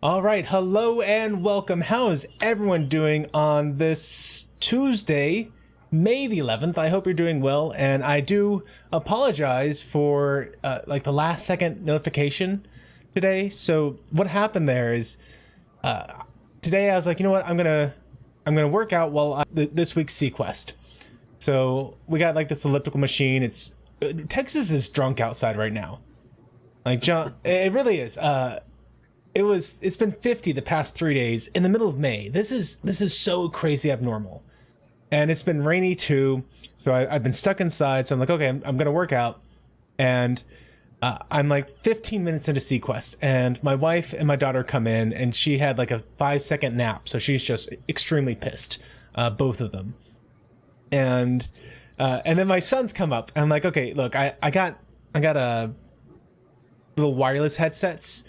All right, hello and welcome. How is everyone doing on this Tuesday, May the 11th? I hope you're doing well, and I do apologize for like the last second notification today. So what happened there is today I was like, you know what, I'm gonna work out while this week's SeaQuest. So we got like this elliptical machine. It's Texas is drunk outside right now. Like John, it really is. It's been 50 the past 3 days in the middle of May. This is so crazy abnormal, and it's been rainy too. So I've been stuck inside. So I'm like, okay, I'm gonna work out, and I'm like 15 minutes into SeaQuest, and my wife and my daughter come in, and she had like a 5-second nap, so she's just extremely pissed, both of them, and then my sons come up, and I'm like, okay, look, I got a little wireless headsets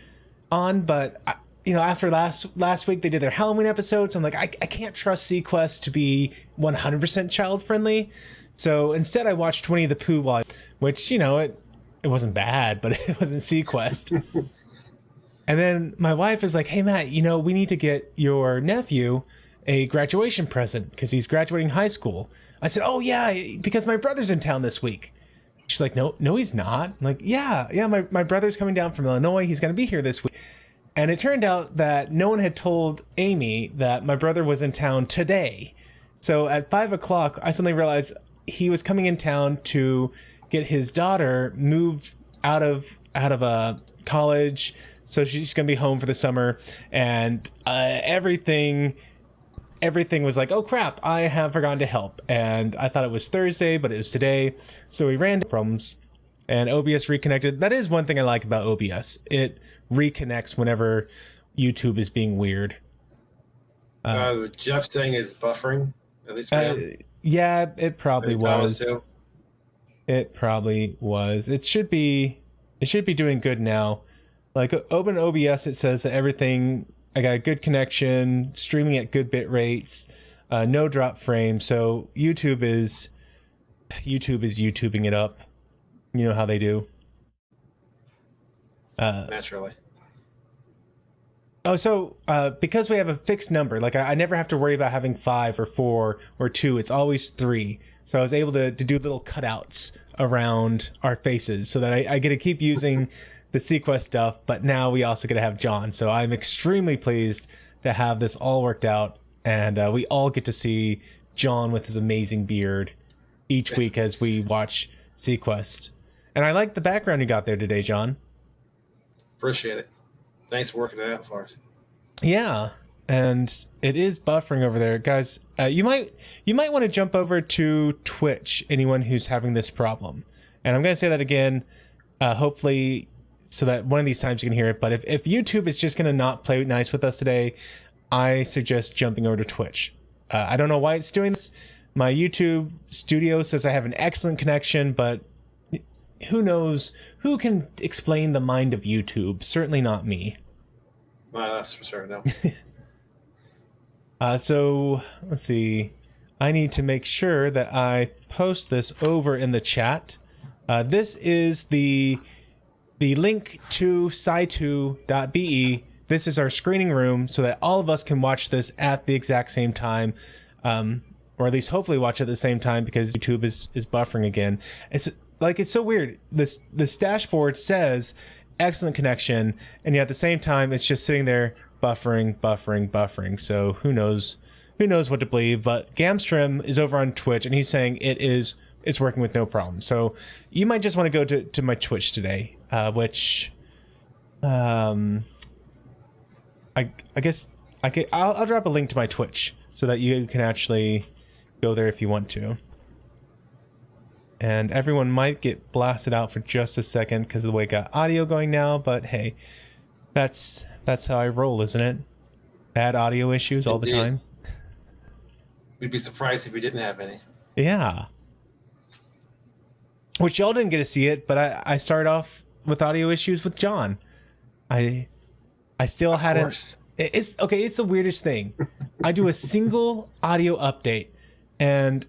on, but after last week they did their Halloween episodes. So I'm like, I can't trust SeaQuest to be 100% child friendly. So instead I watched 20 of the Pooh, which it wasn't bad, but it wasn't SeaQuest. And then my wife is like, hey Matt, we need to get your nephew a graduation present because he's graduating high school. I said, oh yeah, because my brother's in town this week. She's like, no, he's not. I'm like, yeah, my brother's coming down from Illinois. He's going to be here this week. And it turned out that no one had told Amy that my brother was in town today. So at 5 o'clock, I suddenly realized he was coming in town to get his daughter moved out of college. So she's going to be home for the summer, and everything was like, oh crap, I have forgotten to help. And I thought it was Thursday, but it was today. So we ran into problems and OBS reconnected. That is one thing I like about OBS. It reconnects whenever YouTube is being weird. Jeff saying is buffering, at least for him. Yeah, it probably was. It probably was. It should be doing good now. Like open OBS, it says that everything, I got a good connection, streaming at good bit rates, no drop frame. So YouTube is YouTubing it up. You know how they do. Naturally. Oh, so because we have a fixed number, like I never have to worry about having 5 or 4 or 2. It's always 3. So I was able to do little cutouts around our faces so that I get to keep using the SeaQuest stuff, but now we also get to have John. So I'm extremely pleased to have this all worked out, and we all get to see John with his amazing beard each week as we watch SeaQuest. And I like the background you got there today, John. Appreciate it. Thanks for working it out for us. Yeah, and it is buffering over there, guys. You might want to jump over to Twitch, anyone who's having this problem. And I'm going to say that again, hopefully, so that one of these times you can hear it. But if YouTube is just going to not play nice with us today, I suggest jumping over to Twitch. I don't know why it's doing this. My YouTube studio says I have an excellent connection, but who knows? Who can explain the mind of YouTube? Certainly not me. Not us, for sure, no. So, let's see. I need to make sure that I post this over in the chat. This is the link to sci2.be. This is our screening room so that all of us can watch this at the exact same time, or at least hopefully watch at the same time, because YouTube is buffering again. It's so weird. This dashboard says excellent connection, and yet at the same time it's just sitting there buffering. So who knows what to believe. But Gamstrom is over on Twitch, and he's saying it's working with no problem. So you might just want to go to my Twitch today, which I guess I'll drop a link to my Twitch so that you can actually go there if you want to. And everyone might get blasted out for just a second because of the way I got audio going now, but hey, that's how I roll, isn't it? Bad audio issues all the time. We'd be surprised if we didn't have any. Yeah. Which y'all didn't get to see it, but I started off with audio issues with John. I still hadn't. It's okay. It's the weirdest thing. I do a single audio update, and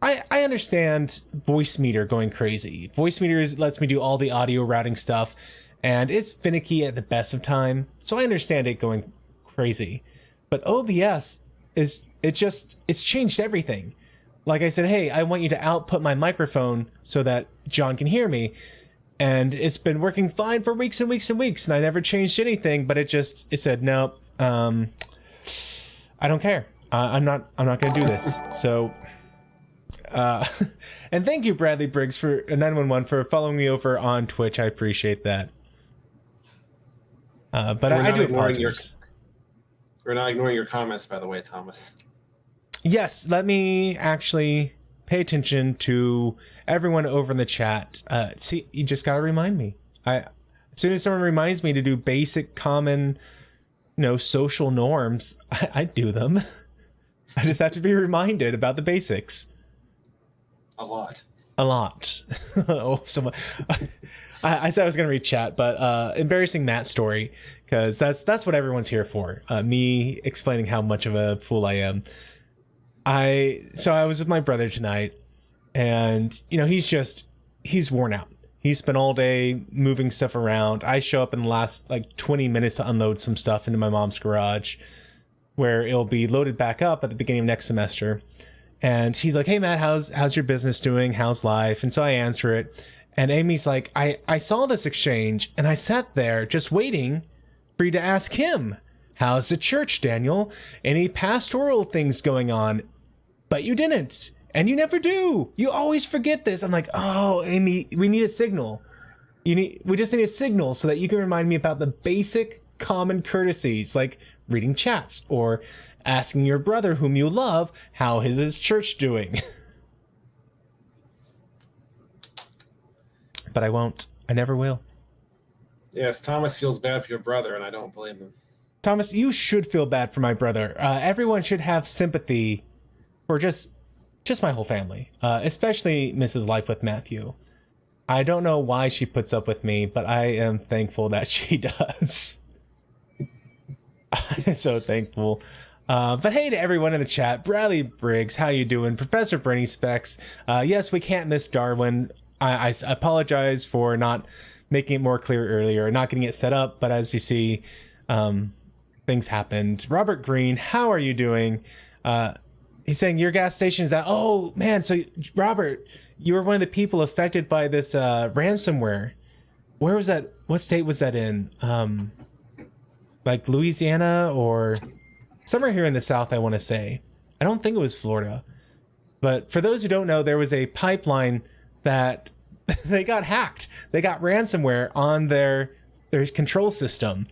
I understand Voice Meter going crazy. Voice Meter lets me do all the audio routing stuff, and it's finicky at the best of time. So I understand it going crazy, but OBS it's changed everything. Like I said, hey, I want you to output my microphone so that John can hear me. And it's been working fine for weeks and weeks and weeks, and I never changed anything, but it said, no, I don't care. I'm not going to do this. So, and thank you, Bradley Briggs, for 911 for following me over on Twitch. I appreciate that. But I do apologize. We're not ignoring your comments, by the way, Thomas. Yes, let me actually pay attention to everyone over in the chat. See, you just got to remind me. As soon as someone reminds me to do basic, common, social norms, I do them. I just have to be reminded about the basics. A lot. Oh, so much. I said I was going to read chat, but embarrassing Matt story, because that's what everyone's here for. Me explaining how much of a fool I am. So I was with my brother tonight, and he's worn out. He spent all day moving stuff around. I show up in the last 20 minutes to unload some stuff into my mom's garage, where it'll be loaded back up at the beginning of next semester. And he's like, hey Matt, how's your business doing? How's life? And so I answer it. And Amy's like, I saw this exchange and I sat there just waiting for you to ask him, how's the church, Daniel? Any pastoral things going on? But you didn't. And you never do. You always forget this. I'm like, oh, Amy, we need a signal. We just need a signal so that you can remind me about the basic common courtesies, like reading chats or asking your brother whom you love, how is his church doing? But I won't. I never will. Yes, Thomas feels bad for your brother, and I don't blame him. Thomas, you should feel bad for my brother. Everyone should have sympathy for just my whole family, especially Mrs. LifeWithMatthew. I don't know why she puts up with me, but I am thankful that she does. I'm so thankful. But hey to everyone in the chat. Bradley Briggs, how you doing? Professor Bernie Specs. Yes, we can't miss Darwin. I apologize for not making it more clear earlier, not getting it set up, but as you see, things happened. Robert Green, how are you doing? He's saying your gas station is at, oh man, so Robert, you were one of the people affected by this ransomware. Where was that? What state was that in? Like Louisiana or somewhere here in the South, I want to say. I don't think it was Florida. But for those who don't know, there was a pipeline that they got hacked. They got ransomware on their control system.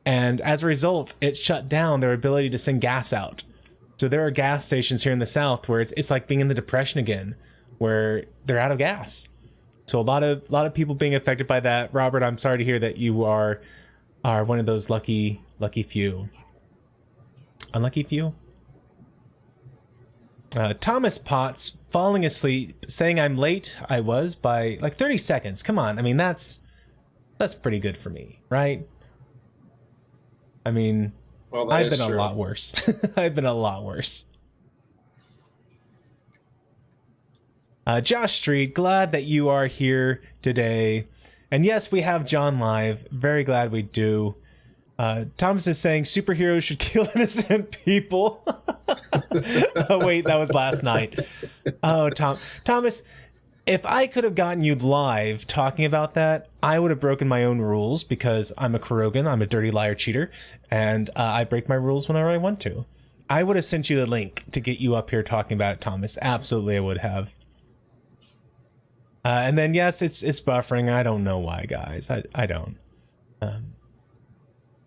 And as a result, it shut down their ability to send gas out. So there are gas stations here in the South where it's like being in the Depression again, where they're out of gas. So a lot of people being affected by that. Robert, I'm sorry to hear that you are one of those lucky few. Unlucky few? Thomas Potts falling asleep, saying I'm late. I was by 30 seconds. Come on. I mean, that's pretty good for me, right? I mean, well, I've been a lot worse. I've been a lot worse. Josh Street, glad that you are here today. And yes, we have John live. Very glad we do. Thomas is saying superheroes should kill innocent people. Oh, wait, that was last night. Oh, Thomas, if I could have gotten you live talking about that, I would have broken my own rules because I'm a Kurogan, I'm a dirty liar cheater, and I break my rules whenever I want to. I would have sent you the link to get you up here talking about it, Thomas. Absolutely, I would have. And then, yes, it's buffering. I don't know why, guys. I don't.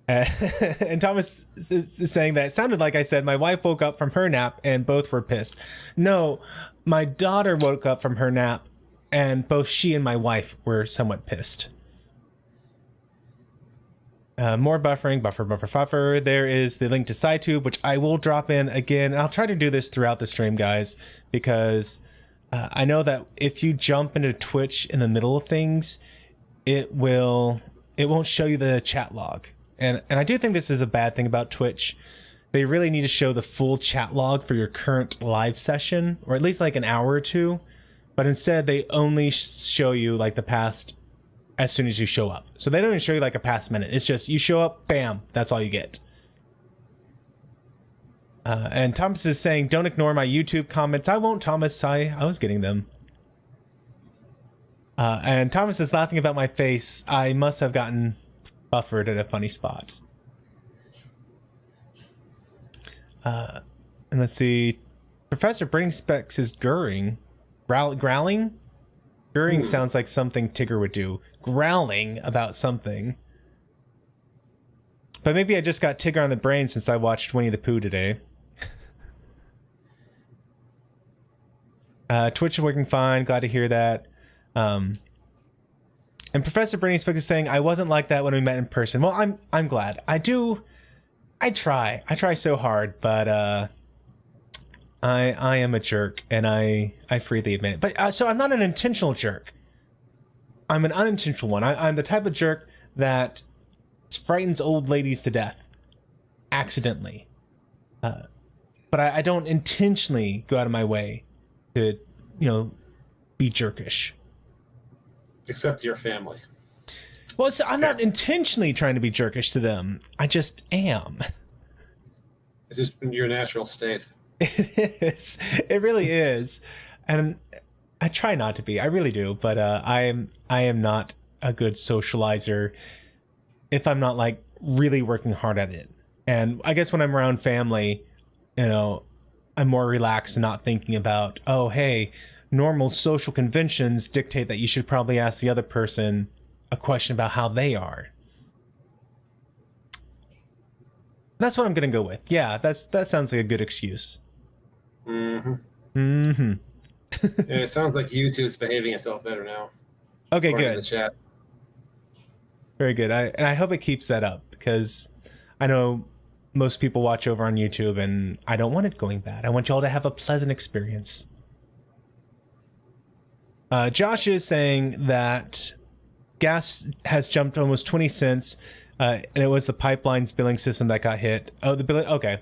And Thomas is saying that it sounded like I said my wife woke up from her nap and both were pissed. No, my daughter woke up from her nap and both she and my wife were somewhat pissed. More buffering, buffer. There is the link to SciTube, which I will drop in again. I'll try to do this throughout the stream, guys, because I know that if you jump into Twitch in the middle of things, it won't show you the chat log. And I do think this is a bad thing about Twitch. They really need to show the full chat log for your current live session, or at least an hour or two. But instead, they only show you the past as soon as you show up. So they don't even show you like a past minute. It's just you show up, bam, that's all you get. And Thomas is saying, don't ignore my YouTube comments. I won't, Thomas. I was getting them. And Thomas is laughing about my face. I must have gotten buffered at a funny spot. And let's see. Professor Brain Specs is growling. Growling? Growling sounds like something Tigger would do. Growling about something. But maybe I just got Tigger on the brain since I watched Winnie the Pooh today. Twitch is working fine. Glad to hear that. And Professor Brain Specs is saying, I wasn't like that when we met in person. Well, I'm glad. I try so hard, but I am a jerk, and I freely admit it. But so I'm not an intentional jerk. I'm an unintentional one. I'm the type of jerk that frightens old ladies to death accidentally. But I don't intentionally go out of my way to, be jerkish. Except to your family. Well, so I'm not intentionally trying to be jerkish to them. I just am. It's just your natural state. It is. It really is. And I try not to be. I really do. But I am not a good socializer if I'm not like really working hard at it. And I guess when I'm around family, I'm more relaxed and not thinking about, oh, hey, normal social conventions dictate that you should probably ask the other person a question about how they are. That's what I'm going to go with. Yeah, that sounds like a good excuse. Mm-hmm. Mm-hmm. Yeah, it sounds like YouTube's behaving itself better now. Okay, good. In the chat. Very good. I hope it keeps that up, because I know most people watch over on YouTube, and I don't want it going bad. I want y'all to have a pleasant experience. Josh is saying that gas has jumped almost 20 cents, and it was the pipeline's billing system that got hit. Oh, the billing. Okay.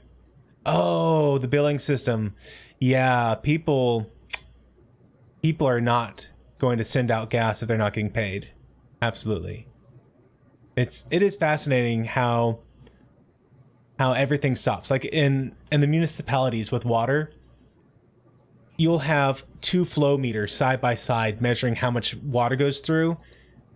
Oh, the billing system. Yeah, people are not going to send out gas if they're not getting paid. Absolutely. It is fascinating how everything stops. Like in the municipalities with water, you'll have two flow meters side by side measuring how much water goes through.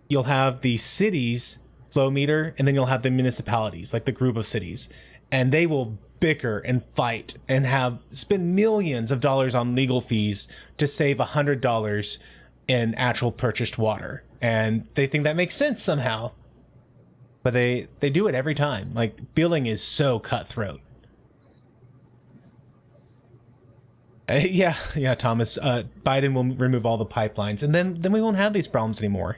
You'll have the city's flow meter, and then you'll have the municipalities, like the group of cities, and they will bicker and fight and spend millions of dollars on legal fees to save $100 in actual purchased water. And they think that makes sense somehow, but they do it every time. Like, billing is so cutthroat. Yeah, Thomas. Biden will remove all the pipelines, and then we won't have these problems anymore.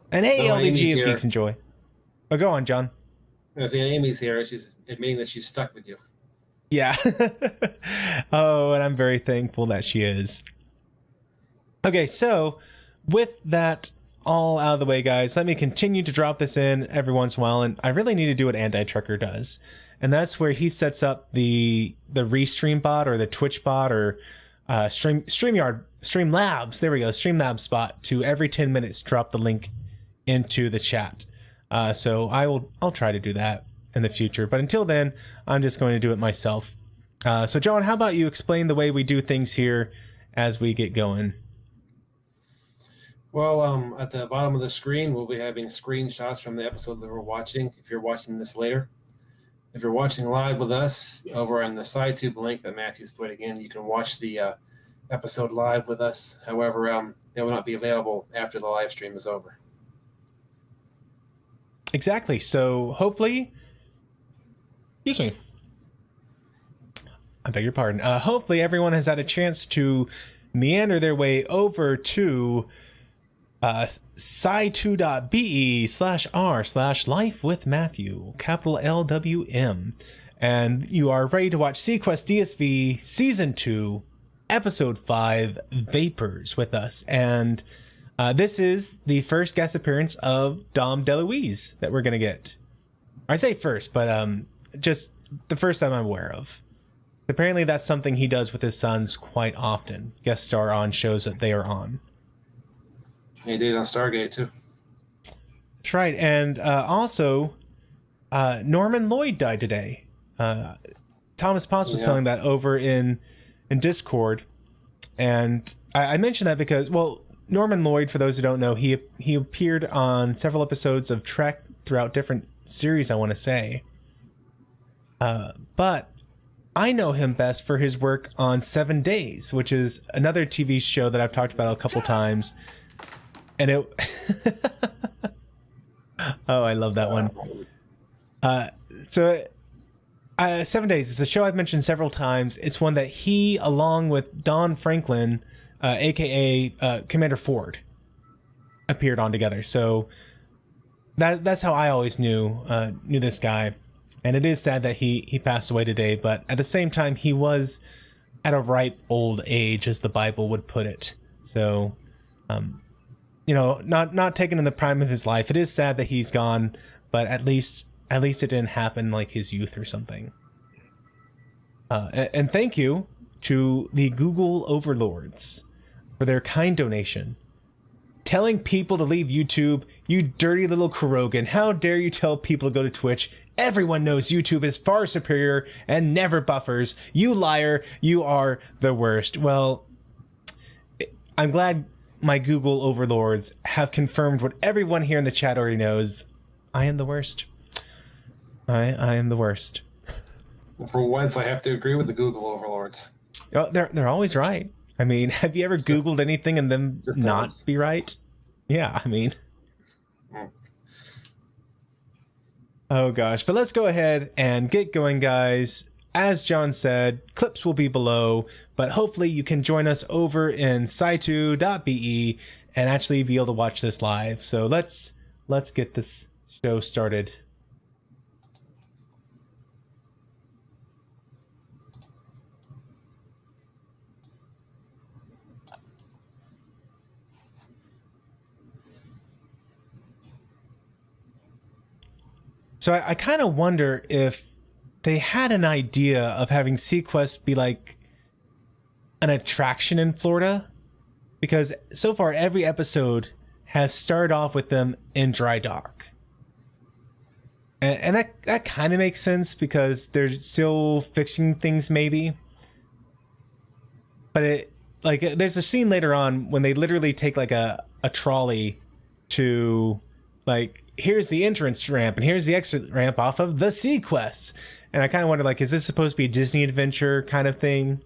And hey, LDG of Geeks and Joy. Oh, go on, John. I see Amy's here. She's admitting that she's stuck with you. Yeah. Oh, and I'm very thankful that she is. Okay, so with that all out of the way, guys, let me continue to drop this in every once in a while, and I really need to do what Anti-Trucker does. And that's where he sets up the Restream bot or the Twitch bot or Streamlabs. There we go, Streamlabs bot to every 10 minutes drop the link into the chat. So I'll try to do that in the future. But until then, I'm just going to do it myself. So John, how about you explain the way we do things here as we get going? Well, at the bottom of the screen, we'll be having screenshots from the episode that we're watching, if you're watching this later. If you're watching live with us over on the SciTube link that Matthew's putting in, you can watch the episode live with us. However, they will not be available after the live stream is over. Exactly. So hopefully, excuse me, I beg your pardon. Hopefully everyone has had a chance to meander their way over to sci2.be/r/LifeWithMatthew, capital LWM. And you are ready to watch SeaQuest DSV Season 2, Episode 5, Vapors with us. And this is the first guest appearance of Dom DeLuise that we're going to get. I say first, but just the first time I'm aware of. Apparently that's something he does with his sons quite often. Guest star on shows that they are on. He did on Stargate too. That's right. And also, Norman Lloyd died today. Thomas Potts was telling that over in Discord. And I mentioned that because, well, Norman Lloyd, for those who don't know, he appeared on several episodes of Trek throughout different series, I want to say. But I know him best for his work on 7 Days, which is another TV show that I've talked about a couple times. And it... Oh, I love that one. 7 Days is a show I've mentioned several times. It's one that he, along with Don Franklin, aka Commander Ford, appeared on together. So that's how I always knew this guy. And it is sad that he passed away today, but at the same time, he was at a ripe old age, as the Bible would put it. So, not taken in the prime of his life. It is sad that he's gone, but at least it didn't happen like his youth or something. And thank you to the Google overlords for their kind donation. Telling people to leave YouTube, you dirty little Kurogan. How dare you tell people to go to Twitch? Everyone knows YouTube is far superior and never buffers. You liar, you are the worst. Well, I'm glad my Google overlords have confirmed what everyone here in the chat already knows. I am the worst. I am the worst. For once, I have to agree with the Google overlords. Oh, they're always right. I mean, have you ever Googled anything and them Just not once. be right? Yeah, I mean. Oh gosh, but let's go ahead and get going, guys. As John said, clips will be below, but hopefully you can join us over in sci2.be and actually be able to watch this live. So let's get this show started. So I kind of wonder if they had an idea of having SeaQuest be like an attraction in Florida, because so far every episode has started off with them in dry dock. And that kind of makes sense because they're still fixing things maybe. But there's a scene later on when they literally take like a trolley to like, here's the entrance ramp and here's the exit ramp off of the SeaQuest. And I kind of wonder, like, is this supposed to be a Disney adventure kind of thing?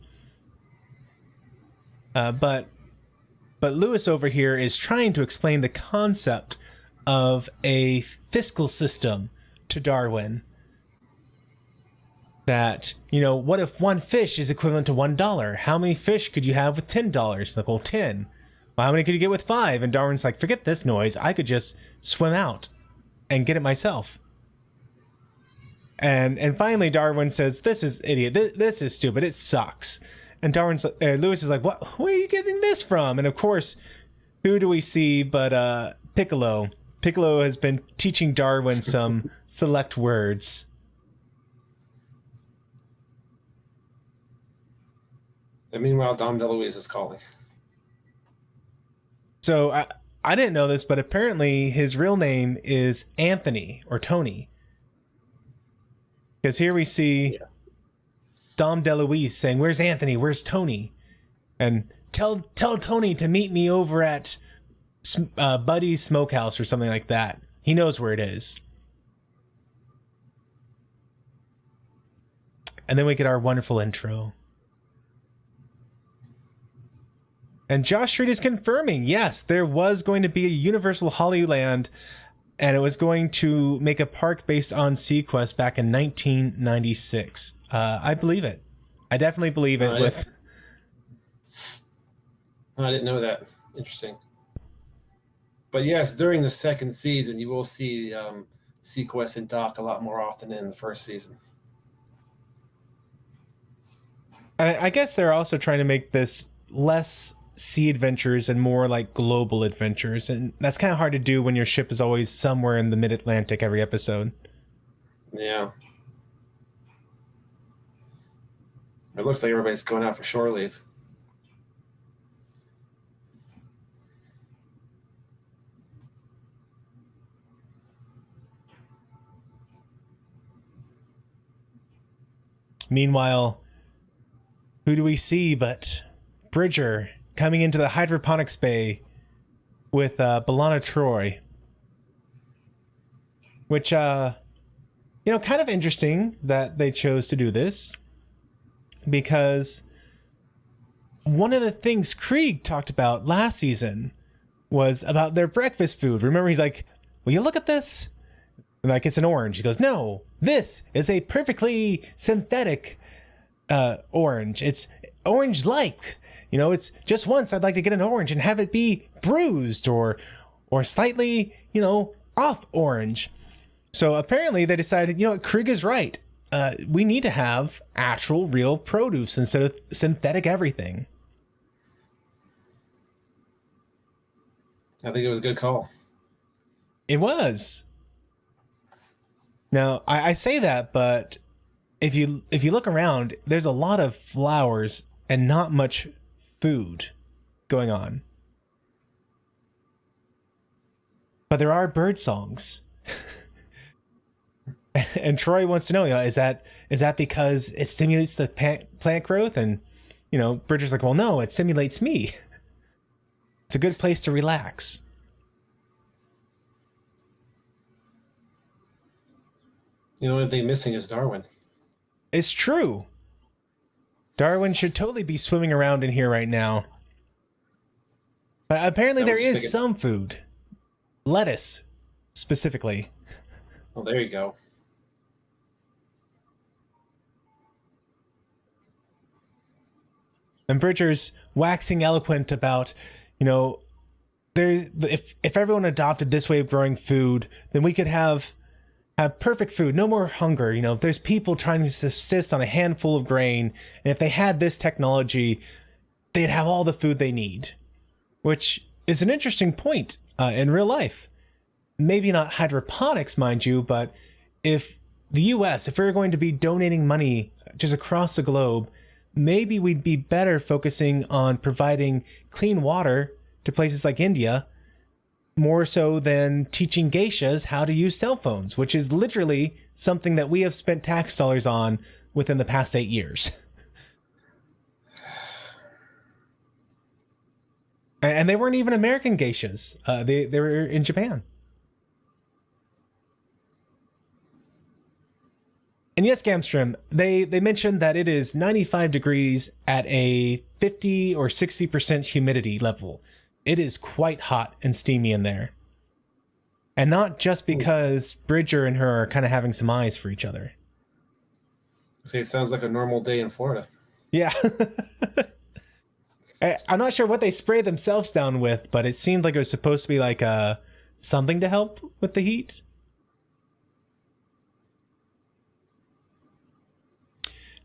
But Lewis over here is trying to explain the concept of a fiscal system to Darwin. That, what if one fish is equivalent to $1? How many fish could you have with $10? Like, well, 10. Well, how many could you get with 5? And Darwin's like, forget this noise. I could just swim out and get it myself. And finally, Darwin says, "This is idiot. This is stupid. It sucks." And Lewis is like, "What? Where are you getting this from?" And of course, who do we see but Piccolo? Piccolo has been teaching Darwin some select words. And meanwhile, Dom DeLuise is calling. So I didn't know this, but apparently his real name is Anthony or Tony. Because here we see Dom DeLuise saying, "Where's Anthony? Where's Tony?" And tell Tony to meet me over at Buddy's Smokehouse or something like that. He knows where it is. And then we get our wonderful intro. And Josh Street is confirming, yes, there was going to be a Universal Hollyland, and it was going to make a park based on SeaQuest back in 1996. I believe it. I definitely believe it. I didn't know that. Interesting. But yes, during the second season, you will see SeaQuest and Doc a lot more often than in the first season. I guess they're also trying to make this less sea adventures and more like global adventures, and that's kind of hard to do when your ship is always somewhere in the mid-Atlantic every episode. Yeah. It looks like everybody's going out for shore leave. Meanwhile, who do we see but Bridger coming into the hydroponics bay with B'Elanna Troy. Which, kind of interesting that they chose to do this. Because one of the things Krieg talked about last season was about their breakfast food. Remember, he's like, will you look at this? And like, it's an orange. He goes, no, this is a perfectly synthetic orange. It's orange-like. It's just once I'd like to get an orange and have it be bruised or slightly, off orange. So apparently they decided, Krieg is right. We need to have actual real produce instead of synthetic everything. I think it was a good call. It was. Now, I say that, but if you look around, there's a lot of flowers and not much food going on. But there are bird songs. And Troy wants to know, is that because it stimulates the plant growth? And, Bridger's like, well, no, it stimulates me. It's a good place to relax. The only thing missing is Darwin. It's true. Darwin should totally be swimming around in here right now. But apparently there is some food. Lettuce, specifically. Oh, there you go. And Bridger's waxing eloquent about, if everyone adopted this way of growing food, then we could have perfect food, no more hunger. There's people trying to subsist on a handful of grain, and if they had this technology, they'd have all the food they need, which is an interesting point in real life. Maybe not hydroponics, mind you, but if the US, if we were going to be donating money just across the globe, maybe we'd be better focusing on providing clean water to places like India, more so than teaching geishas how to use cell phones, which is literally something that we have spent tax dollars on within the past 8 years. And they weren't even American geishas. They were in Japan. And yes, Gamstrom, they mentioned that it is 95 degrees at a 50 or 60% humidity level. It is quite hot and steamy in there. And not just because Bridger and her are kind of having some eyes for each other. See, it sounds like a normal day in Florida. Yeah. I'm not sure what they spray themselves down with, but it seemed like it was supposed to be like something to help with the heat.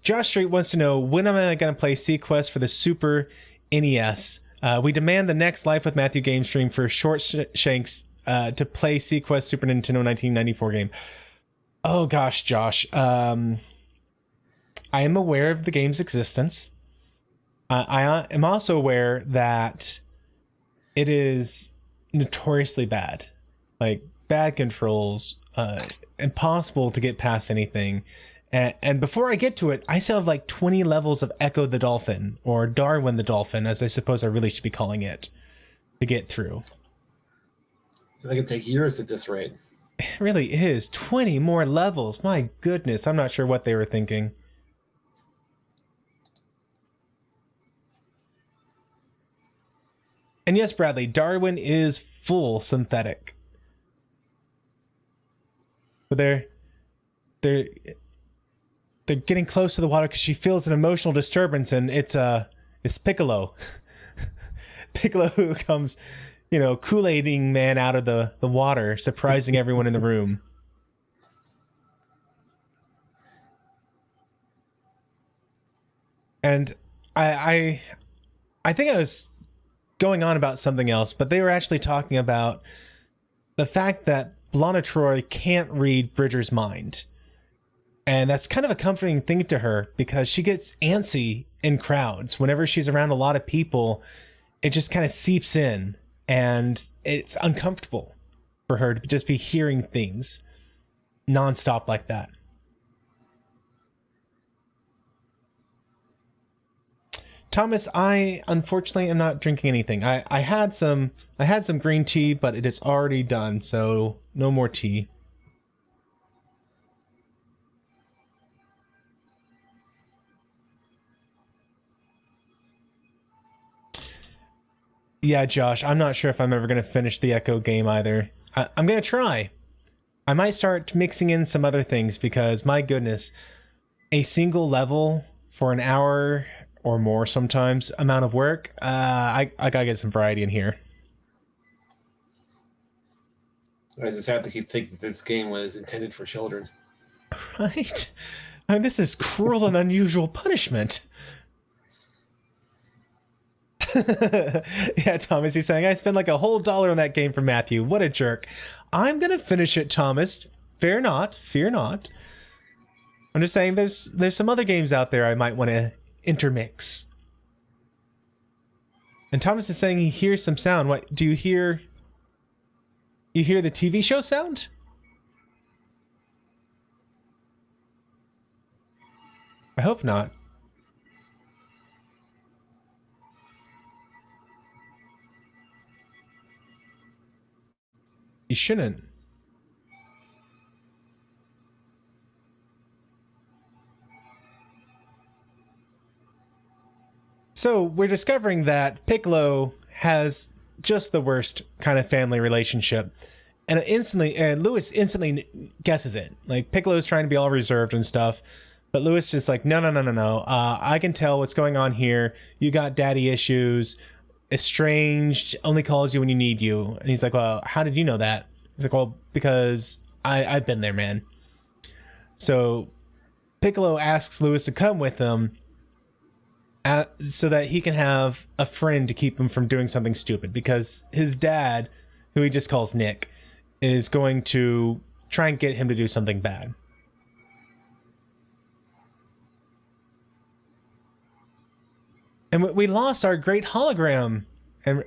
Josh Street wants to know, when am I going to play SeaQuest for the Super NES? We demand the next Life with Matthew game stream for Short Shanks to play SeaQuest Super Nintendo 1994 game. Oh gosh, Josh. I am aware of the game's existence. I am also aware that it is notoriously bad. Like, bad controls, impossible to get past anything. And before I get to it, I still have like 20 levels of Echo the Dolphin, or Darwin the Dolphin, as I suppose I really should be calling it, to get through. It could take years at this rate. It really is. 20 more levels. My goodness. I'm not sure what they were thinking. And yes, Bradley, Darwin is full synthetic. But they're getting close to the water because she feels an emotional disturbance, and it's Piccolo. Piccolo who comes, Kool-Aiding man out of the water, surprising everyone in the room. And I think I was going on about something else, but they were actually talking about the fact that B'Elanna Troy can't read Bridger's mind. And that's kind of a comforting thing to her, because she gets antsy in crowds. Whenever she's around a lot of people, it just kind of seeps in, and it's uncomfortable for her to just be hearing things nonstop like that. Thomas, I unfortunately am not drinking anything. I had some green tea, but it is already done, so no more tea. Yeah, Josh, I'm not sure if I'm ever going to finish the Echo game either. I'm going to try. I might start mixing in some other things because, my goodness, a single level for an hour or more sometimes amount of work, I got to get some variety in here. I just have to keep thinking that this game was intended for children. Right? I mean, this is cruel and unusual punishment. Yeah, Thomas, he's saying, I spent like a whole $1 on that game for Matthew. What a jerk. I'm going to finish it, Thomas. Fear not. Fear not. I'm just saying there's some other games out there I might want to intermix. And Thomas is saying he hears some sound. What, do you hear? You hear the TV show sound? I hope not. You shouldn't. So we're discovering that Piccolo has just the worst kind of family relationship. And Lewis instantly guesses it. Like, Piccolo's trying to be all reserved and stuff. But Lewis just like, no. I can tell what's going on here. You got daddy issues. Estranged, only calls you when you need you. And he's like, well, how did you know that? He's like, well, because I've been there, man. So Piccolo asks Lewis to come with him so that he can have a friend to keep him from doing something stupid, because his dad, who he just calls Nick, is going to try and get him to do something bad. And we lost our great hologram and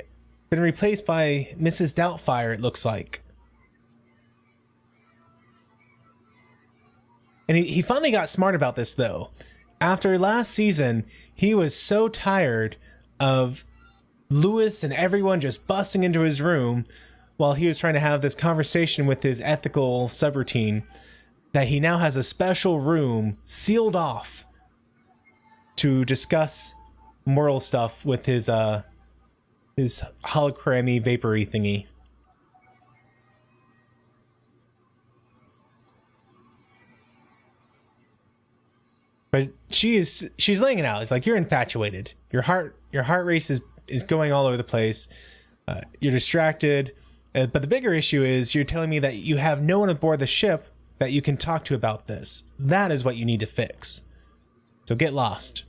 been replaced by Mrs. Doubtfire, it looks like. And he finally got smart about this, though. After last season, he was so tired of Lewis and everyone just busting into his room while he was trying to have this conversation with his ethical subroutine that he now has a special room sealed off to discuss moral stuff with his holocramy vapory thingy. But she's laying it out. It's like, you're infatuated. Your heart race is going all over the place. You're distracted. But the bigger issue is you're telling me that you have no one aboard the ship that you can talk to about this. That is what you need to fix. So get lost.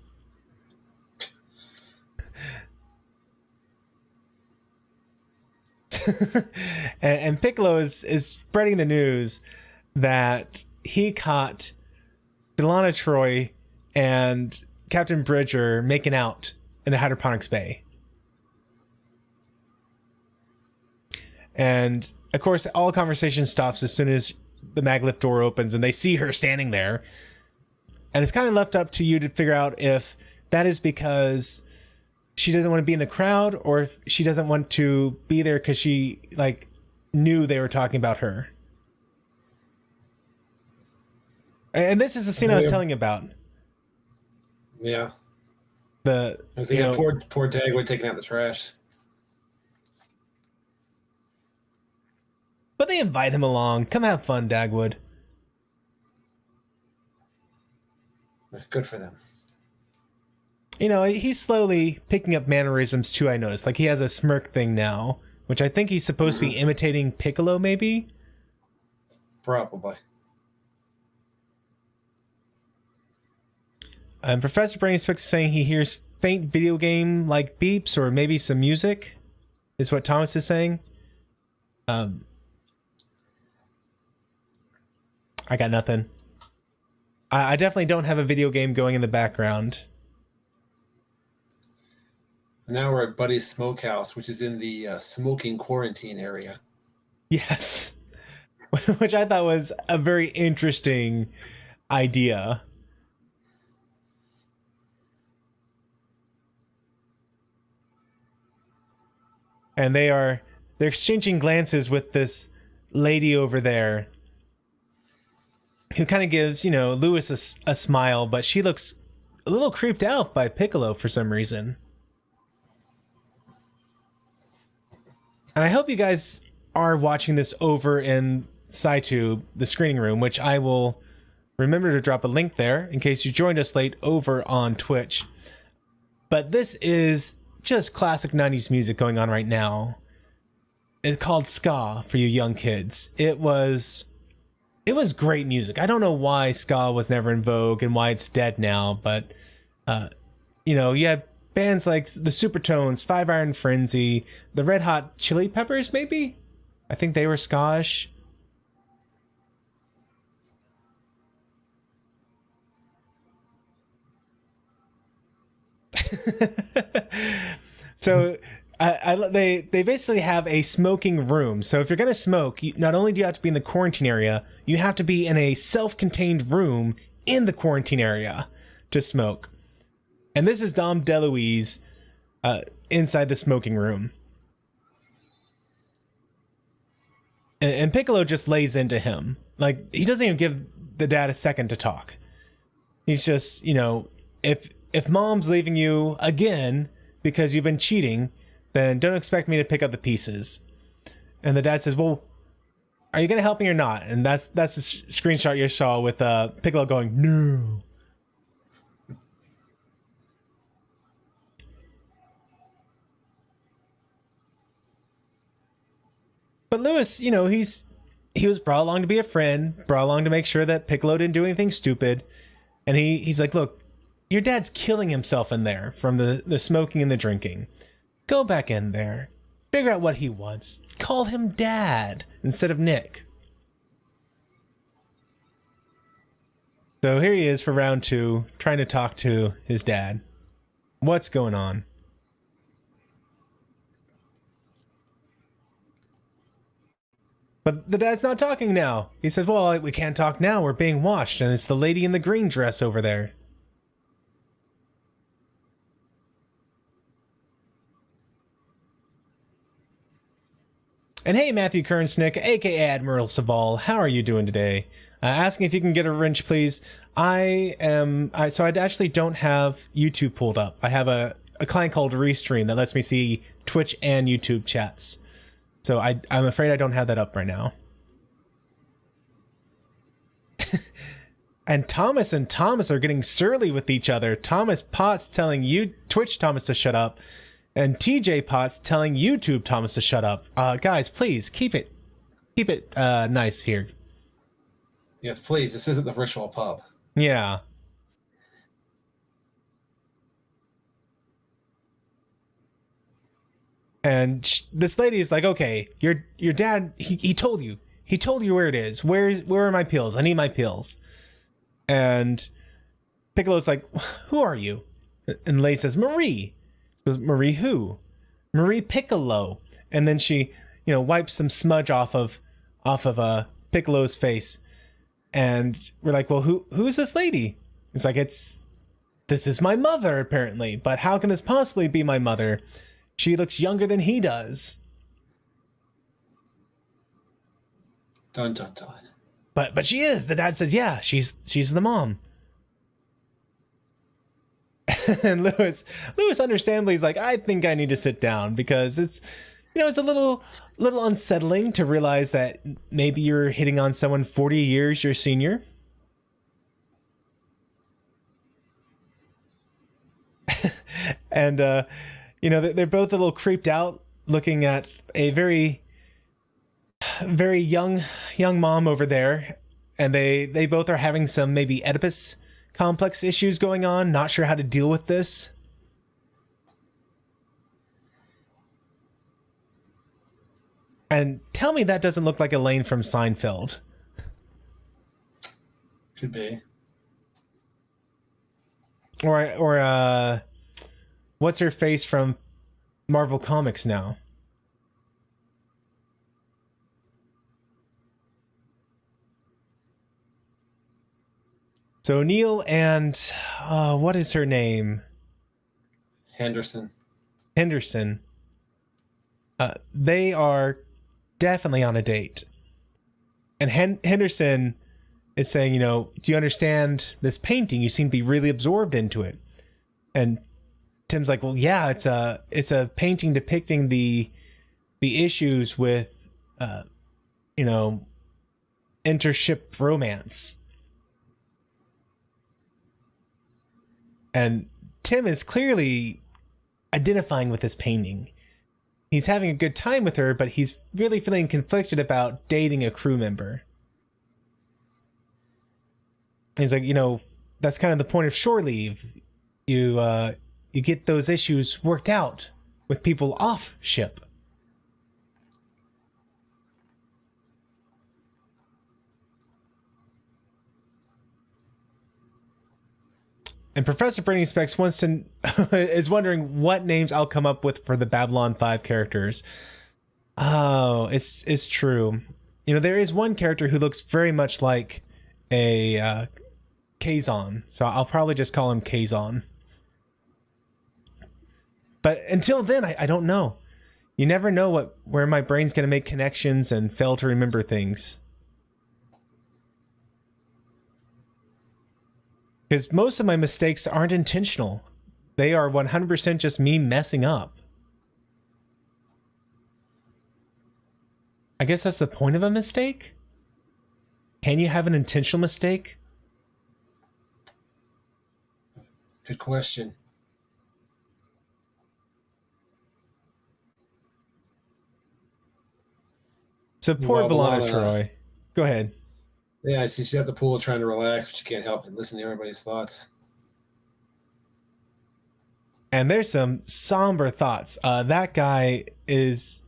and Piccolo is spreading the news that he caught Delana Troy and Captain Bridger making out in the hydroponics bay. And of course, all conversation stops as soon as the maglift door opens and they see her standing there. And it's kind of left up to you to figure out if that is because she doesn't want to be in the crowd, or if she doesn't want to be there because she like knew they were talking about her. And this is the scene I was telling you about. Yeah. Poor Dagwood taking out the trash. But they invite him along. Come have fun, Dagwood. Good for them. You know, he's slowly picking up mannerisms too, I noticed. Like, he has a smirk thing now, which I think he's supposed to be imitating Piccolo, maybe? Probably. Professor Brainispec is saying he hears faint video game-like beeps or maybe some music, is what Thomas is saying. I got nothing. I definitely don't have a video game going in the background. Now we're at Buddy's Smokehouse, which is in the smoking quarantine area. Yes. Which I thought was a very interesting idea. and they're exchanging glances with this lady over there, who kind of gives, Lewis a smile, but she looks a little creeped out by Piccolo for some reason. And I hope you guys are watching this over in SciTube, the screening room, which I will remember to drop a link there in case you joined us late over on Twitch. But this is just classic 90s music going on right now. It's called ska for you young kids. It was great music. I don't know why ska was never in vogue and why it's dead now, but you had bands like the Supertones, Five Iron Frenzy, the Red Hot Chili Peppers, maybe? I think they were ska-ish. So they basically have a smoking room. So if you're gonna smoke, not only do you have to be in the quarantine area, you have to be in a self-contained room in the quarantine area to smoke. And this is Dom DeLuise inside the smoking room. And Piccolo just lays into him. Like, he doesn't even give the dad a second to talk. He's just, if mom's leaving you again because you've been cheating, then don't expect me to pick up the pieces. And the dad says, well, are you going to help me or not? And that's the screenshot you saw with Piccolo going, no. But Lewis, he was brought along to be a friend, brought along to make sure that Piccolo didn't do anything stupid. And he's like, look, your dad's killing himself in there from the smoking and the drinking. Go back in there. Figure out what he wants. Call him Dad instead of Nick. So here he is for round 2, trying to talk to his dad. What's going on? But the dad's not talking now. He says, well, we can't talk now. We're being watched. And it's the lady in the green dress over there. And hey, Matthew Kernsnick, aka Admiral Saval, how are you doing today? Asking if you can get a wrench, please. So I actually don't have YouTube pulled up. I have a client called Restream that lets me see Twitch and YouTube chats. So I'm afraid I don't have that up right now. And Thomas are getting surly with each other. Thomas Potts telling you Twitch Thomas to shut up, and TJ Potts telling YouTube Thomas to shut up. Guys, please keep it nice here. Yes, please. This isn't the virtual pub. Yeah. And this lady is like, okay, your dad, he told you where it is. Where are my pills? I need my pills. And Piccolo's like, who are you? And Lei says, Marie. She goes, Marie who? Marie Piccolo. And then she, wipes some smudge off of Piccolo's face. And we're like, well, who's this lady? It's like, this is my mother, apparently. But how can this possibly be my mother? She looks younger than he does. Dun, dun, dun. But she is. The dad says, yeah, she's the mom. And Lewis understandably is like, I think I need to sit down because it's a little unsettling to realize that maybe you're hitting on someone 40 years your senior. And they're both a little creeped out looking at a very young mom over there, and they both are having some maybe Oedipus complex issues going on, not sure how to deal with this. And tell me that doesn't look like Elaine from Seinfeld. Could be. Or what's her face from Marvel Comics now? So Neil and what is her name? Henderson. Henderson. They are definitely on a date. And Henderson is saying, do you understand this painting? You seem to be really absorbed into it. And Tim's like, well, yeah, it's a painting depicting the issues with, intership romance. And Tim is clearly identifying with this painting. He's having a good time with her, but he's really feeling conflicted about dating a crew member. He's like, that's kind of the point of shore leave. You get those issues worked out with people off ship. And Professor Brainy Specs is wondering what names I'll come up with for the Babylon 5 characters. Oh, it's true. There is one character who looks very much like a Kazon, so I'll probably just call him Kazon. But until then, I don't know. You never know where my brain's going to make connections and fail to remember things. Because most of my mistakes aren't intentional. They are 100% just me messing up. I guess that's the point of a mistake? Can you have an intentional mistake? Good question. So poor Belana Troy. Go ahead. Yeah, I see she's at the pool trying to relax, but she can't help it. Listen to everybody's thoughts. And there's some somber thoughts. That guy is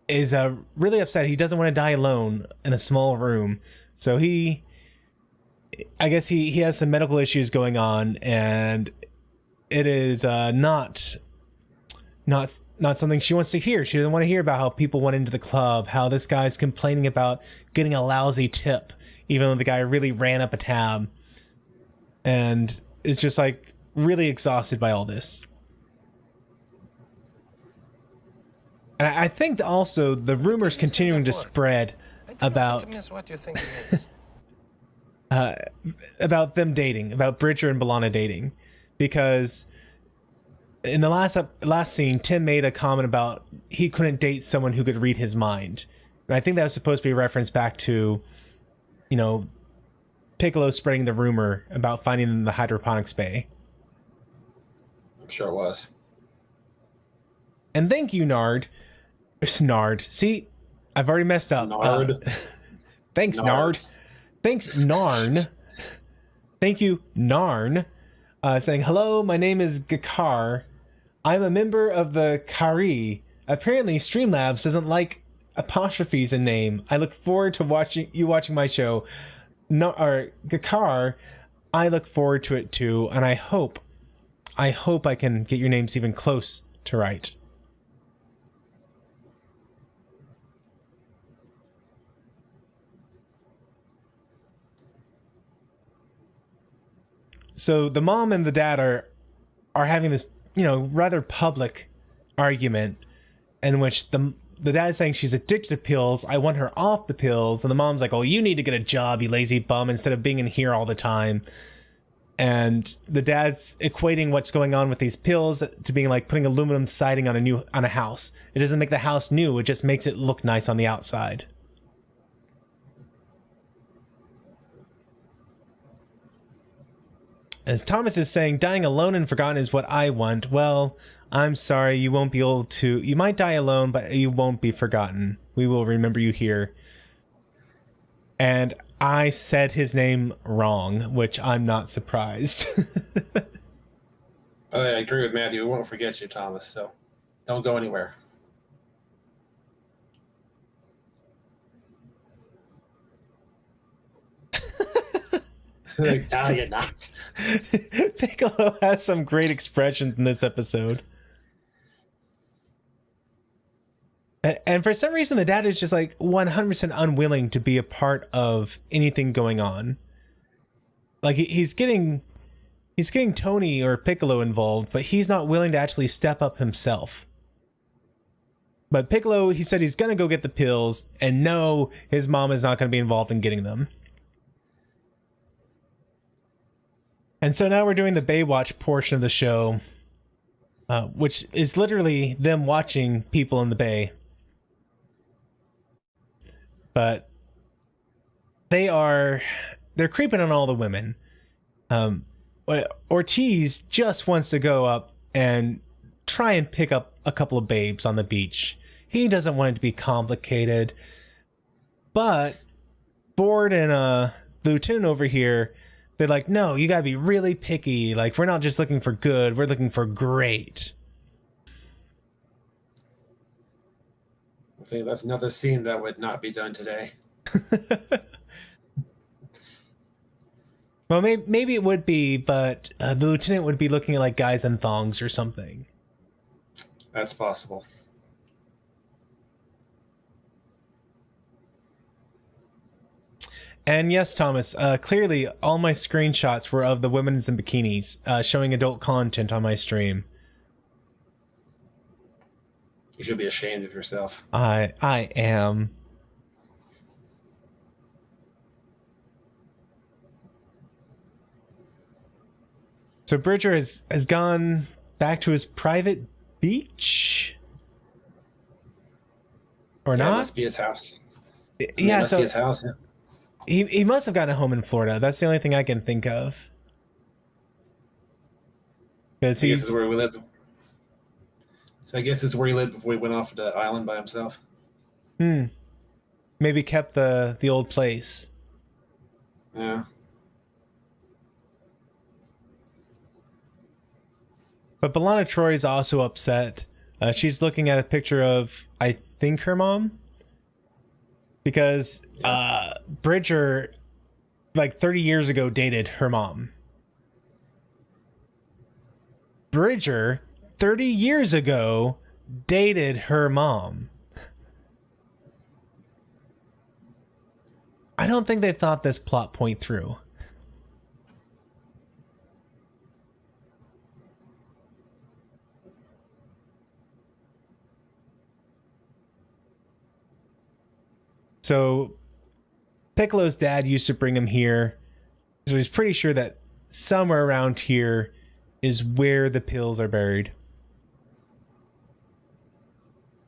really upset. He doesn't want to die alone in a small room. So I guess he has some medical issues going on, and it is not something she wants to hear. She doesn't want to hear about how people went into the club, how this guy's complaining about getting a lousy tip, even though the guy really ran up a tab. And it's just like really exhausted by all this. And I think also the rumors continuing to spread about about them dating, about Bridger and Belana dating, because in the last scene, Tim made a comment about he couldn't date someone who could read his mind. And I think that was supposed to be a reference back to, Piccolo spreading the rumor about finding them in the hydroponics bay. I'm sure it was. And thank you, Nard. Nard. See, I've already messed up. Nard. Thanks, Nard. Thanks, Narn. Thank you, Narn. Saying, hello, my name is Gakar. I'm a member of the Kari. Apparently, Streamlabs doesn't like apostrophes in name. I look forward to watching my show. Gakar, I look forward to it too, and I hope I can get your names even close to right. So the mom and the dad are having this, rather public argument in which the dad's saying she's addicted to pills. I want her off the pills. And the mom's like, oh, you need to get a job, you lazy bum, instead of being in here all the time. And the dad's equating what's going on with these pills to being like putting aluminum siding on a house. It doesn't make the house new. It just makes it look nice on the outside. As Thomas is saying, dying alone and forgotten is what I want. Well, I'm sorry, you won't be able to. You might die alone, but you won't be forgotten. We will remember you here. And I said his name wrong, which I'm not surprised. I agree with Matthew. We won't forget you, Thomas, so don't go anywhere. Like, no, you're not. Piccolo has some great expressions in this episode. And for some reason, the dad is just like 100% unwilling to be a part of anything going on. Like he's getting Tony or Piccolo involved, but he's not willing to actually step up himself. But Piccolo, he said he's going to go get the pills, and no, his mom is not going to be involved in getting them. And so now we're doing the Baywatch portion of the show, which is literally them watching people in the bay. But they're creeping on all the women. Ortiz just wants to go up and try and pick up a couple of babes on the beach. He doesn't want it to be complicated. But Ford and the lieutenant over here, they're like, no, you gotta be really picky. Like, we're not just looking for good, we're looking for great. I think that's another scene that would not be done today. Well, maybe it would be, but the lieutenant would be looking at like guys in thongs or something. That's possible. And yes, Thomas, clearly all my screenshots were of the women's in bikinis, showing adult content on my stream. You should be ashamed of yourself. I am. So Bridger has gone back to his private beach? Or not? It must be his house. Yeah, must so be his house. Yeah. He must have gotten a home in Florida. That's the only thing I can think of. Because I guess this is where we lived. So I guess this is where he lived before he went off to the island by himself. Maybe kept the old place. Yeah. But Belana Troy is also upset. She's looking at a picture of, I think, her mom. Because Bridger, like 30 years ago, dated her mom. Bridger, 30 years ago, dated her mom. I don't think they thought this plot point through. So Piccolo's dad used to bring him here. So he's pretty sure that somewhere around here is where the pills are buried.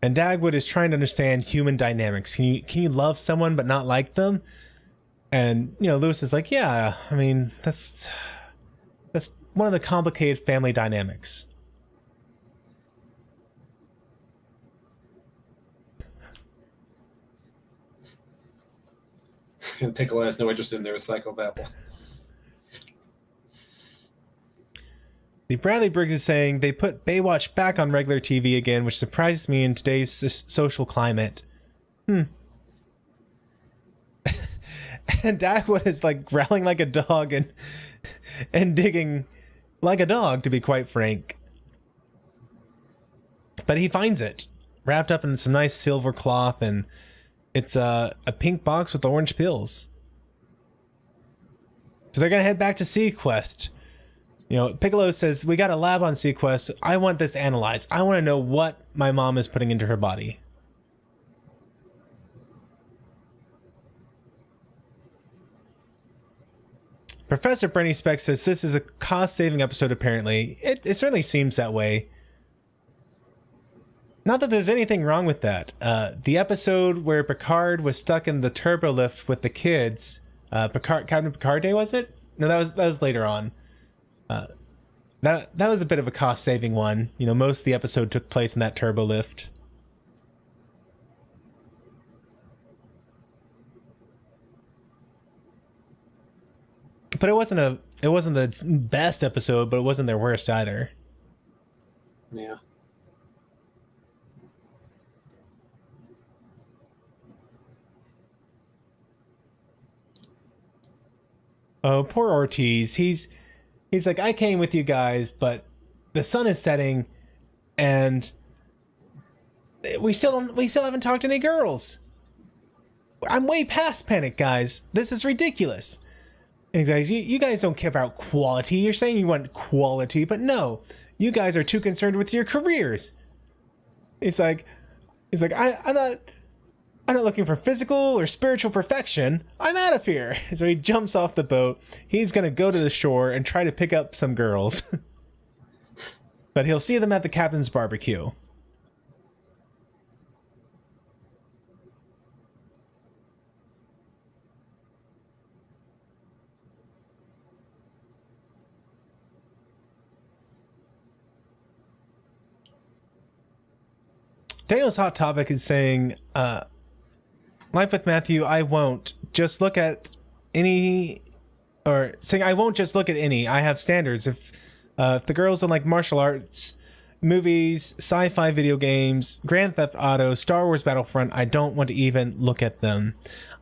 And Dagwood is trying to understand human dynamics. Can you love someone but not like them? And, Lewis is like, yeah, I mean, that's one of the complicated family dynamics. And Piccolo has no interest in their psychobabble. The Bradley Briggs is saying they put Baywatch back on regular TV again, which surprises me in today's social climate. And Dagwood is like growling like a dog and digging like a dog, to be quite frank. But he finds it wrapped up in some nice silver cloth, and it's a pink box with orange pills. So they're gonna head back to SeaQuest. Piccolo says, we got a lab on SeaQuest. I want this analyzed. I want to know what my mom is putting into her body. Professor Bernie Speck says this is a cost-saving episode, apparently. It certainly seems that way. Not that there's anything wrong with that. The episode where Picard was stuck in the turbo lift with the kids, Captain Picard Day, was it? No, that was later on. That was a bit of a cost-saving one. Most of the episode took place in that turbo lift. But it wasn't the best episode, but it wasn't their worst either. Yeah. Oh, poor Ortiz. He's like, I came with you guys, but the sun is setting, and we still haven't talked to any girls. I'm way past panic, guys. This is ridiculous. And guys, you guys don't care about quality. You're saying you want quality, but no, you guys are too concerned with your careers. It's like, He's like, I'm not looking for physical or spiritual perfection. I'm out of here. So he jumps off the boat. He's going to go to the shore and try to pick up some girls. But he'll see them at the captain's barbecue. Daniel's Hot Topic is saying, Life with Matthew, I won't just look at any, or saying I won't just look at any. I have standards. If the girls don't like martial arts, movies, sci-fi video games, Grand Theft Auto, Star Wars Battlefront, I don't want to even look at them.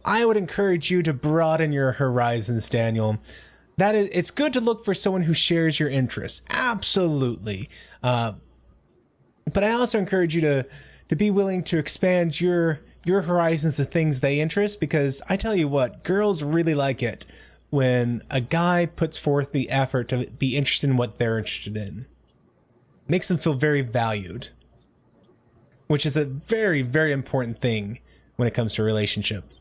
I would encourage you to broaden your horizons, Daniel. It's good to look for someone who shares your interests. Absolutely. But I also encourage you to be willing to expand your horizons to things they interest, because I tell you what, girls really like it when a guy puts forth the effort to be interested in what they're interested in. Makes them feel very valued, which is a very, very important thing when it comes to relationships.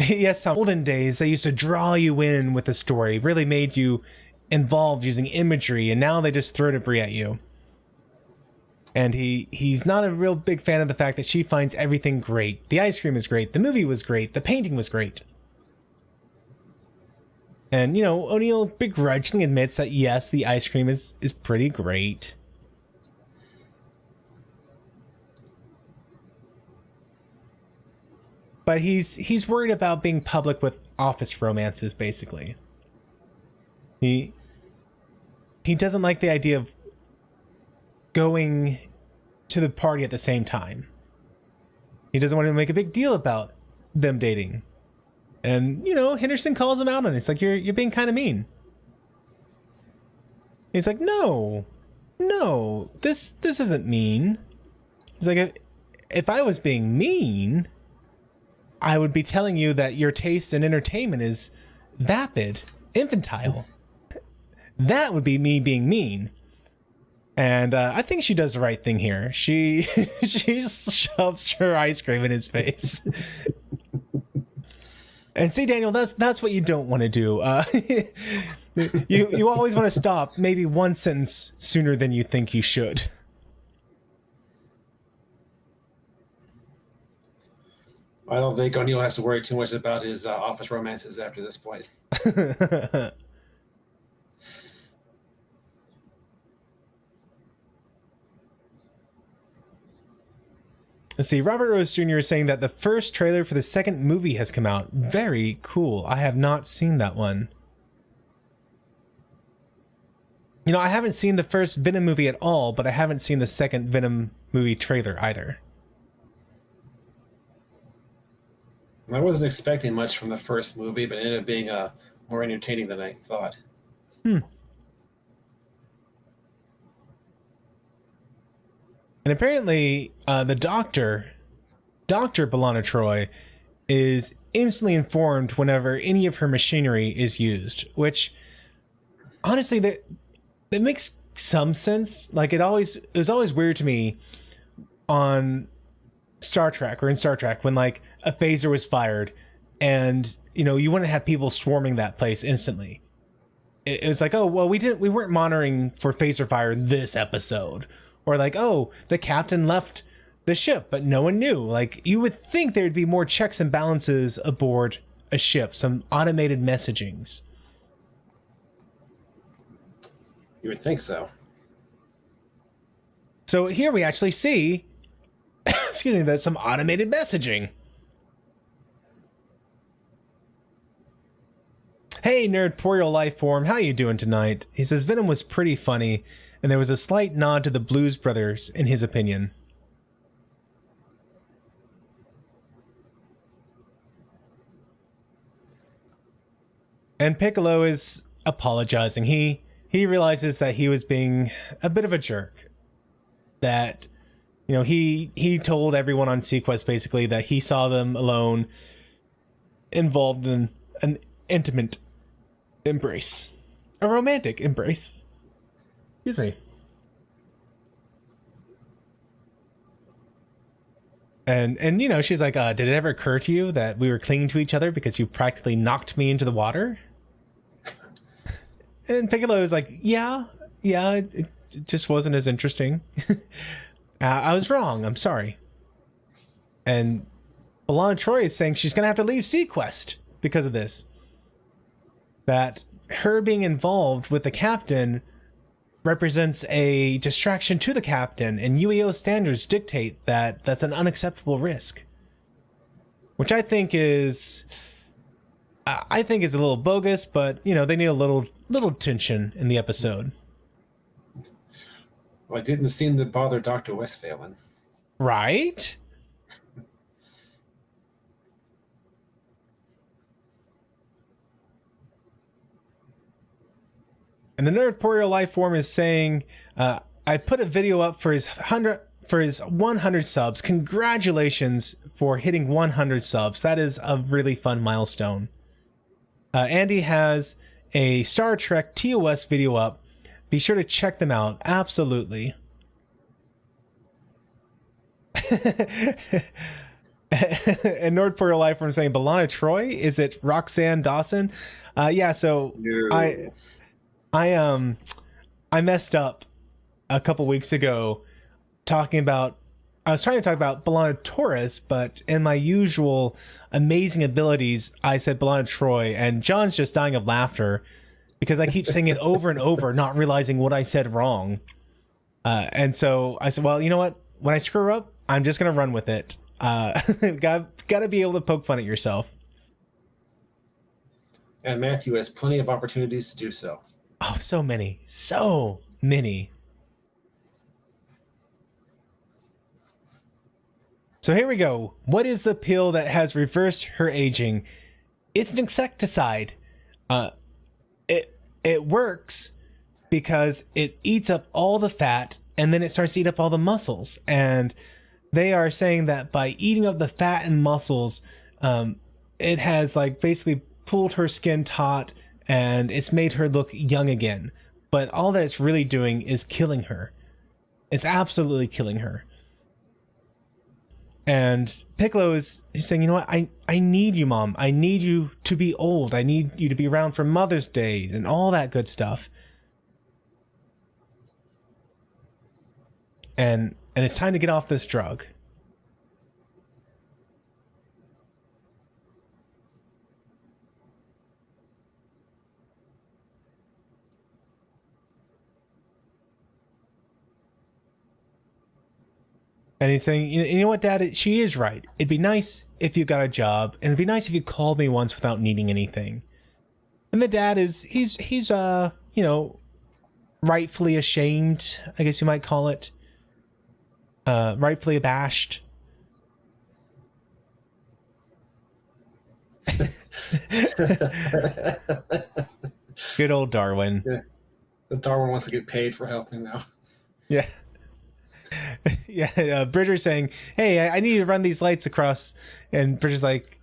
Yes, olden days, they used to draw you in with the story, really made you involved using imagery, and now they just throw debris at you. And he's not a real big fan of the fact that she finds everything great. The ice cream is great, the movie was great, the painting was great. And, you know, O'Neill begrudgingly admits that, yes, the ice cream is pretty great. But he's worried about being public with office romances, basically. He doesn't like the idea of going to the party at the same time. He doesn't want to make a big deal about them dating. And, you know, Henderson calls him out on it. It's like, you're being kind of mean. He's like, no, this isn't mean. He's like, if I was being mean, I would be telling you that your taste in entertainment is vapid, infantile. That would be me being mean. And I think she does the right thing here. She shoves her ice cream in his face. And see, Daniel, that's what you don't want to do. You always want to stop maybe one sentence sooner than you think you should. I don't think O'Neill has to worry too much about his office romances after this point. Let's see, Robert Rose Jr. is saying that the first trailer for the second movie has come out. Very cool. I have not seen that one. You know, I haven't seen the first Venom movie at all, but I haven't seen the second Venom movie trailer either. I wasn't expecting much from the first movie, but it ended up being more entertaining than I thought. And apparently, the Dr. B'Elanna Troy, is instantly informed whenever any of her machinery is used, which, honestly, that makes some sense. Like, it was always weird to me on Star Trek, or in Star Trek, when, like, a phaser was fired, and, you know, you wouldn't have people swarming that place instantly. It was like, oh, well, we weren't monitoring for phaser fire this episode. Or like, oh, the captain left the ship, but no one knew. Like, you would think there'd be more checks and balances aboard a ship, some automated messagings. You would think so. So here we actually see, excuse me, there's some automated messaging. Hey, Nerdporial Lifeform, how you doing tonight? He says Venom was pretty funny, and there was a slight nod to the Blues Brothers, in his opinion. And Piccolo is apologizing. He realizes that he was being a bit of a jerk. That, you know, he told everyone on SeaQuest basically that he saw them alone, involved in an intimate embrace. a romantic embrace. Excuse me. And you know, she's like, did it ever occur to you that we were clinging to each other because you practically knocked me into the water? And Piccolo was like, yeah, it just wasn't as interesting. I was wrong. I'm sorry. And Alana Troy is saying she's going to have to leave SeaQuest because of this. That her being involved with the captain represents a distraction to the captain, and UAO standards dictate that that's an unacceptable risk. Which I think is a little bogus, but you know, they need a little tension in the episode. Well, it didn't seem to bother Dr. Westphalen. Right? And the Nerdporeal life form is saying, I put a video up for his 100 subs. Congratulations for hitting 100 subs. That is a really fun milestone. Andy has a Star Trek TOS video up. Be sure to check them out. Absolutely. And Nordport Life from saying Balana Troy, is it Roxanne Dawson? Yeah, so no. I messed up a couple weeks ago I was trying to talk about Balana Torres, but in my usual amazing abilities, I said Balana Troy, and John's just dying of laughter because I keep saying it over and over, not realizing what I said wrong. And so I said, well, you know what? When I screw up, I'm just going to run with it. Got to be able to poke fun at yourself. And Matthew has plenty of opportunities to do so. Oh, so many. So many. So here we go. What is the pill that has reversed her aging? It's an insecticide. It works because it eats up all the fat and then it starts to eat up all the muscles. And they are saying that by eating up the fat and muscles, it has like basically pulled her skin taut and it's made her look young again. But all that it's really doing is killing her. It's absolutely killing her. And Piccolo is saying, you know what? I need you, Mom. I need you to be old. I need you to be around for Mother's Day and all that good stuff. And it's time to get off this drug. And he's saying, you know what, Dad? She is right. It'd be nice if you got a job, and it'd be nice if you called me once without needing anything. And the dad is, he's you know, rightfully ashamed, I guess you might call it. Rightfully abashed. Good old Darwin. Yeah. The Darwin wants to get paid for helping now. Yeah. Yeah, Bridger's saying, hey, I need to run these lights across. And Bridger's like,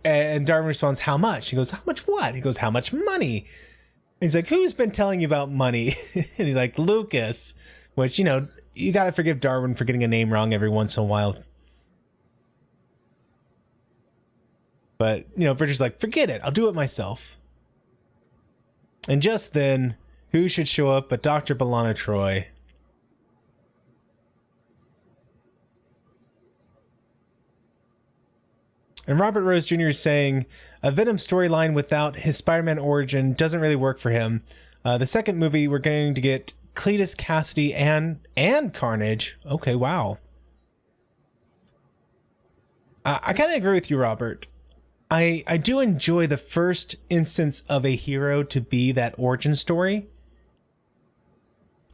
and Darwin responds, how much? He goes, how much what? He goes, how much money? And he's like, who's been telling you about money? And he's like, Lucas. Which, you know, you got to forgive Darwin for getting a name wrong every once in a while. But, you know, Bridger's like, forget it. I'll do it myself. And just then, who should show up but Dr. Balana Troy? And Robert Rose Jr. is saying, a Venom storyline without his Spider-Man origin doesn't really work for him. The second movie, we're going to get Cletus Cassidy and Carnage. Okay, wow. I kind of agree with you, Robert. I do enjoy the first instance of a hero to be that origin story,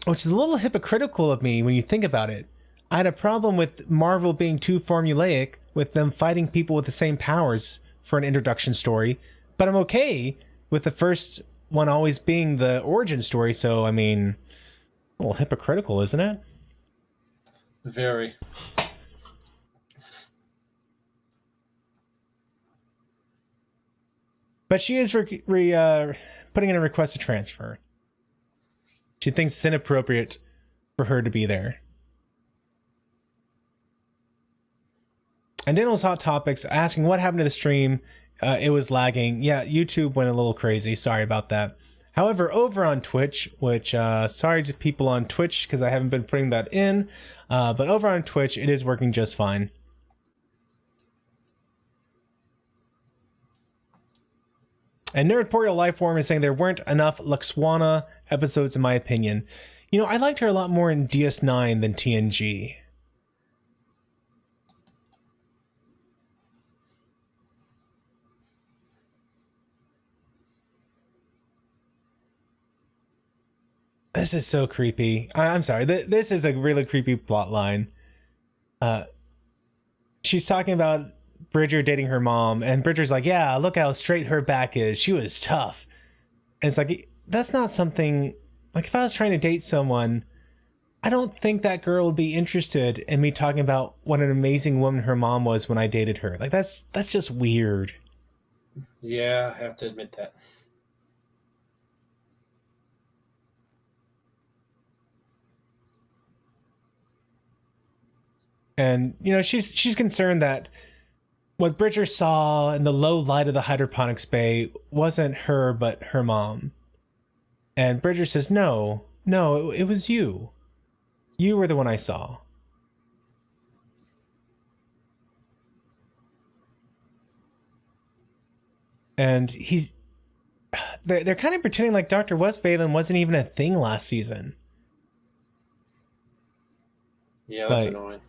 which is a little hypocritical of me when you think about it. I had a problem with Marvel being too formulaic with them fighting people with the same powers for an introduction story, but I'm okay with the first one always being the origin story. So, I mean, a little hypocritical, isn't it? Very. But she is putting in a request to transfer. She thinks it's inappropriate for her to be there. And Daniel's Hot Topics asking what happened to the stream. It was lagging. Yeah, YouTube went a little crazy. Sorry about that. However, over on Twitch, which sorry to people on Twitch because I haven't been putting that in, but over on Twitch, it is working just fine. And Nerdportal Lifeform is saying there weren't enough Luxwana episodes in my opinion. You know, I liked her a lot more in DS9 than TNG. This is so creepy. I'm sorry. This is a really creepy plot line. She's talking about Bridger dating her mom, and Bridger's like, yeah, look how straight her back is. She was tough. And it's like, that's not something... Like, if I was trying to date someone, I don't think that girl would be interested in me talking about what an amazing woman her mom was when I dated her. Like, that's just weird. Yeah, I have to admit that. And, you know, she's concerned that what Bridger saw in the low light of the hydroponics bay wasn't her, but her mom. And Bridger says, no, it was you. You were the one I saw. And they're kind of pretending like Dr. Westphalen wasn't even a thing last season. Yeah, that's annoying.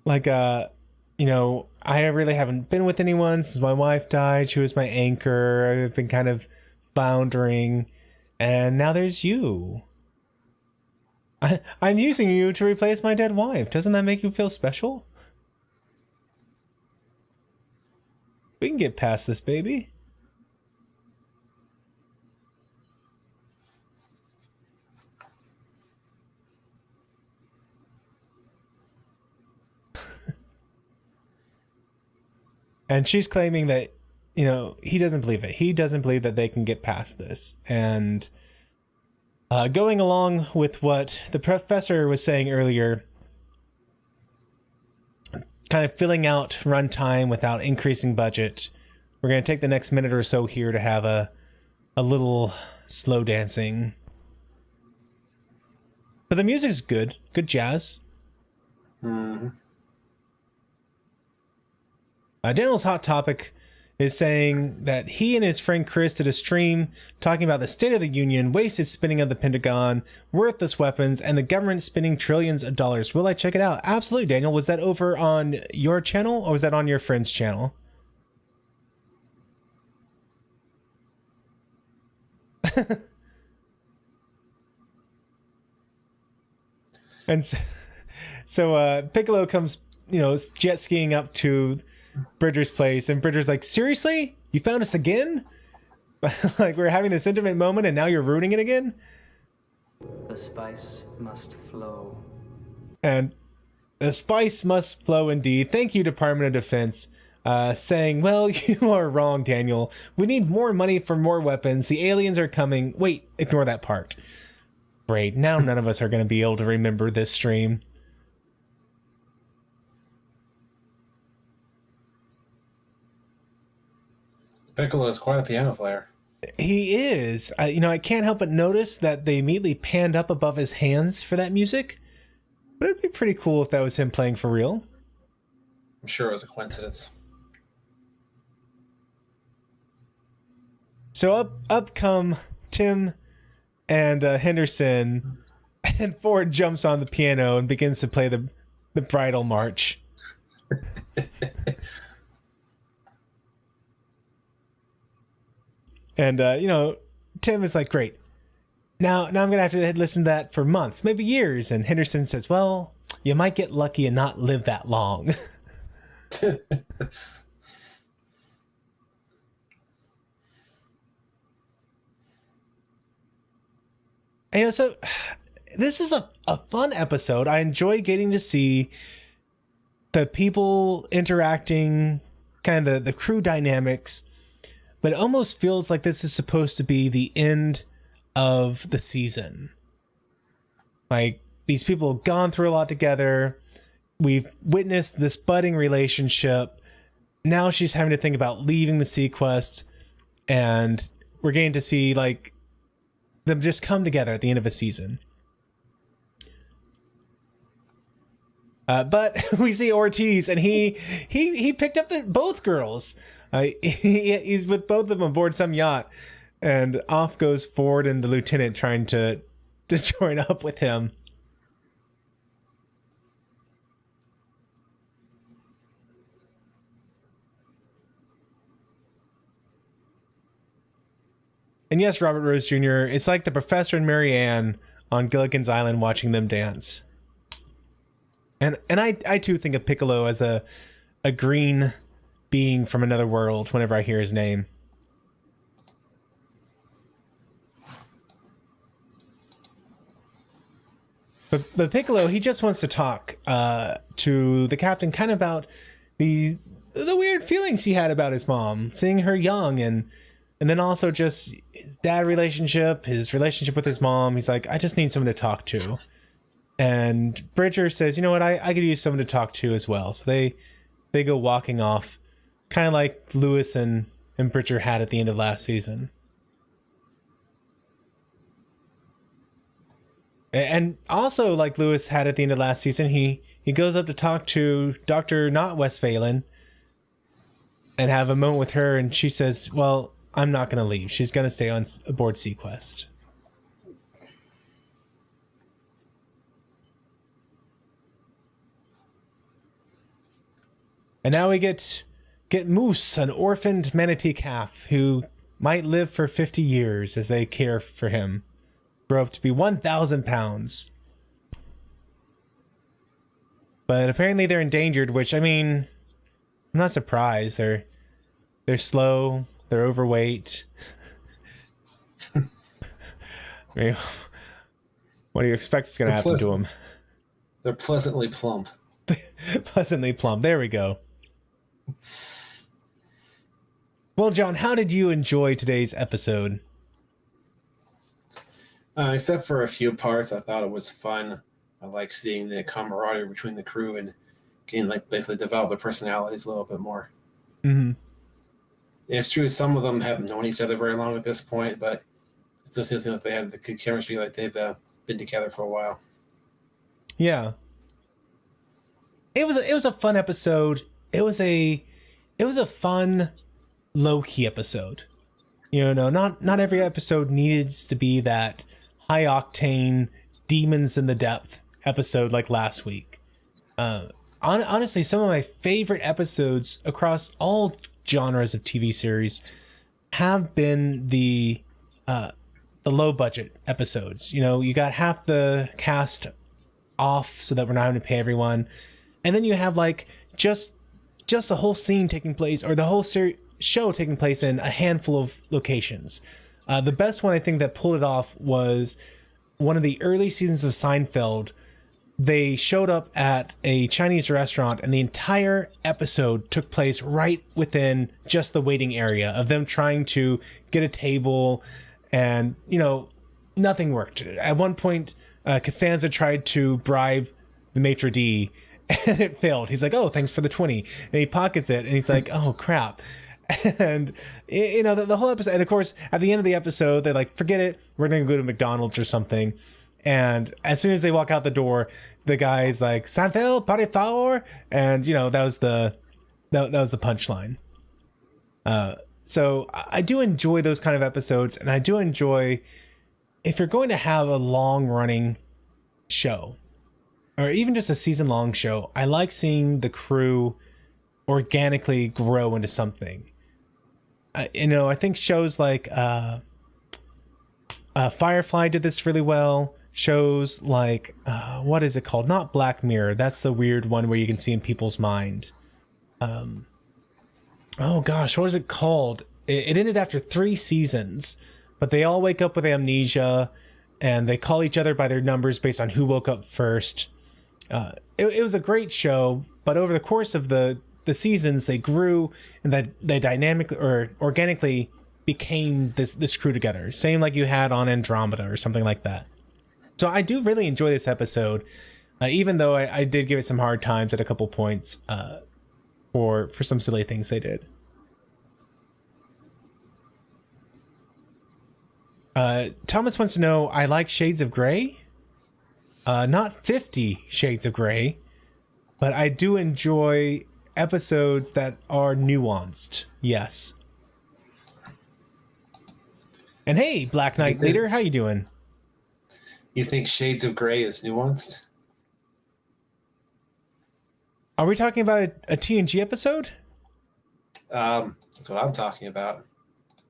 Like, you know, I really haven't been with anyone since my wife died. She was my anchor. I've been kind of floundering. And now there's you. I'm using you to replace my dead wife. Doesn't that make you feel special? We can get past this, baby. And she's claiming that, you know, he doesn't believe it. He doesn't believe that they can get past this. And going along with what the professor was saying earlier, kind of filling out runtime without increasing budget, we're going to take the next minute or so here to have a little slow dancing. But the music's good. Good jazz. Mm-hmm. Daniel's Hot Topic is saying that he and his friend Chris did a stream talking about the State of the Union, wasted spending of the Pentagon, worthless weapons, and the government spending trillions of dollars. Will I check it out? Absolutely, Daniel. Was that over on your channel or was that on your friend's channel? And so Piccolo comes, you know, jet skiing up to Bridger's place, and Bridger's like, seriously? You found us again? Like, we're having this intimate moment and now you're ruining it again? The spice must flow. And the spice must flow indeed. Thank you, Department of Defense, saying, well, you are wrong, Daniel. We need more money for more weapons. The aliens are coming. Wait, ignore that part. Great, now none of us are going to be able to remember this stream. Piccolo is quite a piano player. He is. You know, I can't help but notice that they immediately panned up above his hands for that music. But it'd be pretty cool if that was him playing for real. I'm sure it was a coincidence. So up come Tim and Henderson, and Ford jumps on the piano and begins to play the bridal march. And, you know, Tim is like, great. Now I'm going to have to listen to that for months, maybe years. And Henderson says, well, you might get lucky and not live that long. And, you know, so this is a fun episode. I enjoy getting to see the people interacting, kind of the crew dynamics. but it almost feels like this is supposed to be the end of the season. Like, these people have gone through a lot together. We've witnessed this budding relationship. Now she's having to think about leaving the SeaQuest, and we're getting to see like them just come together at the end of a season. But we see Ortiz, and he picked up both girls. He's with both of them aboard some yacht, and off goes Ford and the lieutenant trying to join up with him. And yes, Robert Rose Jr., it's like the Professor and Mary Ann on Gilligan's Island watching them dance. And I too think of Piccolo as a green being from another world whenever I hear his name. But Piccolo, he just wants to talk to the captain kind of about the weird feelings he had about his mom, seeing her young, and then also just his dad relationship, his relationship with his mom. He's like, I just need someone to talk to. And Bridger says, you know what, I could use someone to talk to as well. So they go walking off, kind of like Lewis and Bridger had at the end of last season. And also, like Lewis had at the end of last season, he goes up to talk to Dr. Not Westphalen and have a moment with her, and she says, well, I'm not going to leave. She's going to stay on aboard SeaQuest. And now we get Moose, an orphaned manatee calf who might live for 50 years as they care for him. Grow up to be 1,000 pounds. But apparently they're endangered, which, I mean, I'm not surprised. They're slow, they're overweight. I mean, what do you expect is going to happen to them? They're pleasantly plump. Pleasantly plump. There we go. Well, John, how did you enjoy today's episode? Except for a few parts, I thought it was fun. I like seeing the camaraderie between the crew and getting like basically develop their personalities a little bit more. Mm-hmm. It's true some of them haven't known each other very long at this point, but it still seems like they have the good chemistry, like they've been together for a while. Yeah. It was a fun episode. It was a fun, low-key episode. You know, not every episode needs to be that high-octane, demons in the depth episode like last week. Honestly, some of my favorite episodes across all genres of TV series have been the low-budget episodes. You know, you got half the cast off so that we're not having to pay everyone. And then you have like just a whole scene taking place, or the whole show taking place in a handful of locations. The best one I think that pulled it off was one of the early seasons of Seinfeld. They showed up at a Chinese restaurant, and the entire episode took place right within just the waiting area of them trying to get a table, and you know, nothing worked. At one point, Costanza tried to bribe the maitre d', and it failed. He's like, oh, thanks for the 20. And he pockets it, and he's like, oh, crap. And, you know, the whole episode, and of course, at the end of the episode, they're like, forget it, we're going to go to McDonald's or something. And as soon as they walk out the door, the guy's like, Santel, par favor. And, you know, that was the punchline. So I do enjoy those kind of episodes, and I do enjoy, if you're going to have a long-running show, or even just a season-long show, I like seeing the crew organically grow into something. You know, I think shows like Firefly did this really well. Shows like, what is it called? Not Black Mirror. That's the weird one where you can see in people's mind. Oh gosh, what is it called? It ended after 3 seasons, but they all wake up with amnesia, and they call each other by their numbers based on who woke up first. It was a great show, but over the course of the the seasons, they grew, and that they dynamically or organically became this crew together. Same like you had on Andromeda or something like that. So I do really enjoy this episode, even though I did give it some hard times at a couple points for some silly things they did. Thomas wants to know, I like Shades of Grey. Not 50 Shades of Grey, but I do enjoy episodes that are nuanced. Yes. And hey, Black Knight Leader, how you doing? You think Shades of Grey is nuanced? Are we talking about a TNG episode? That's what I'm talking about.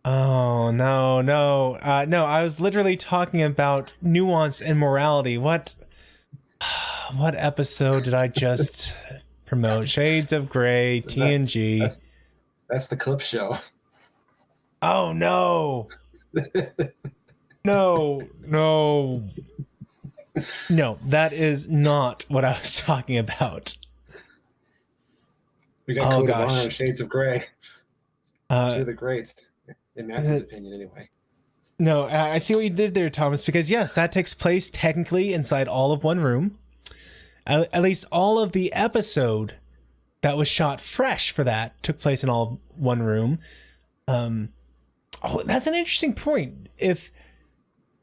Oh, no. I was literally talking about nuance and morality. What episode did I just promote? Shades of Grey, TNG. That's the clip show. Oh, no. No, that is not what I was talking about. We got Code of Honor, Shades of Grey. Two of the greats, in Matthew's opinion, anyway. No, I see what you did there, Thomas, because yes, that takes place technically inside all of one room. At least all of the episode that was shot fresh for that took place in all one room. That's an interesting point. If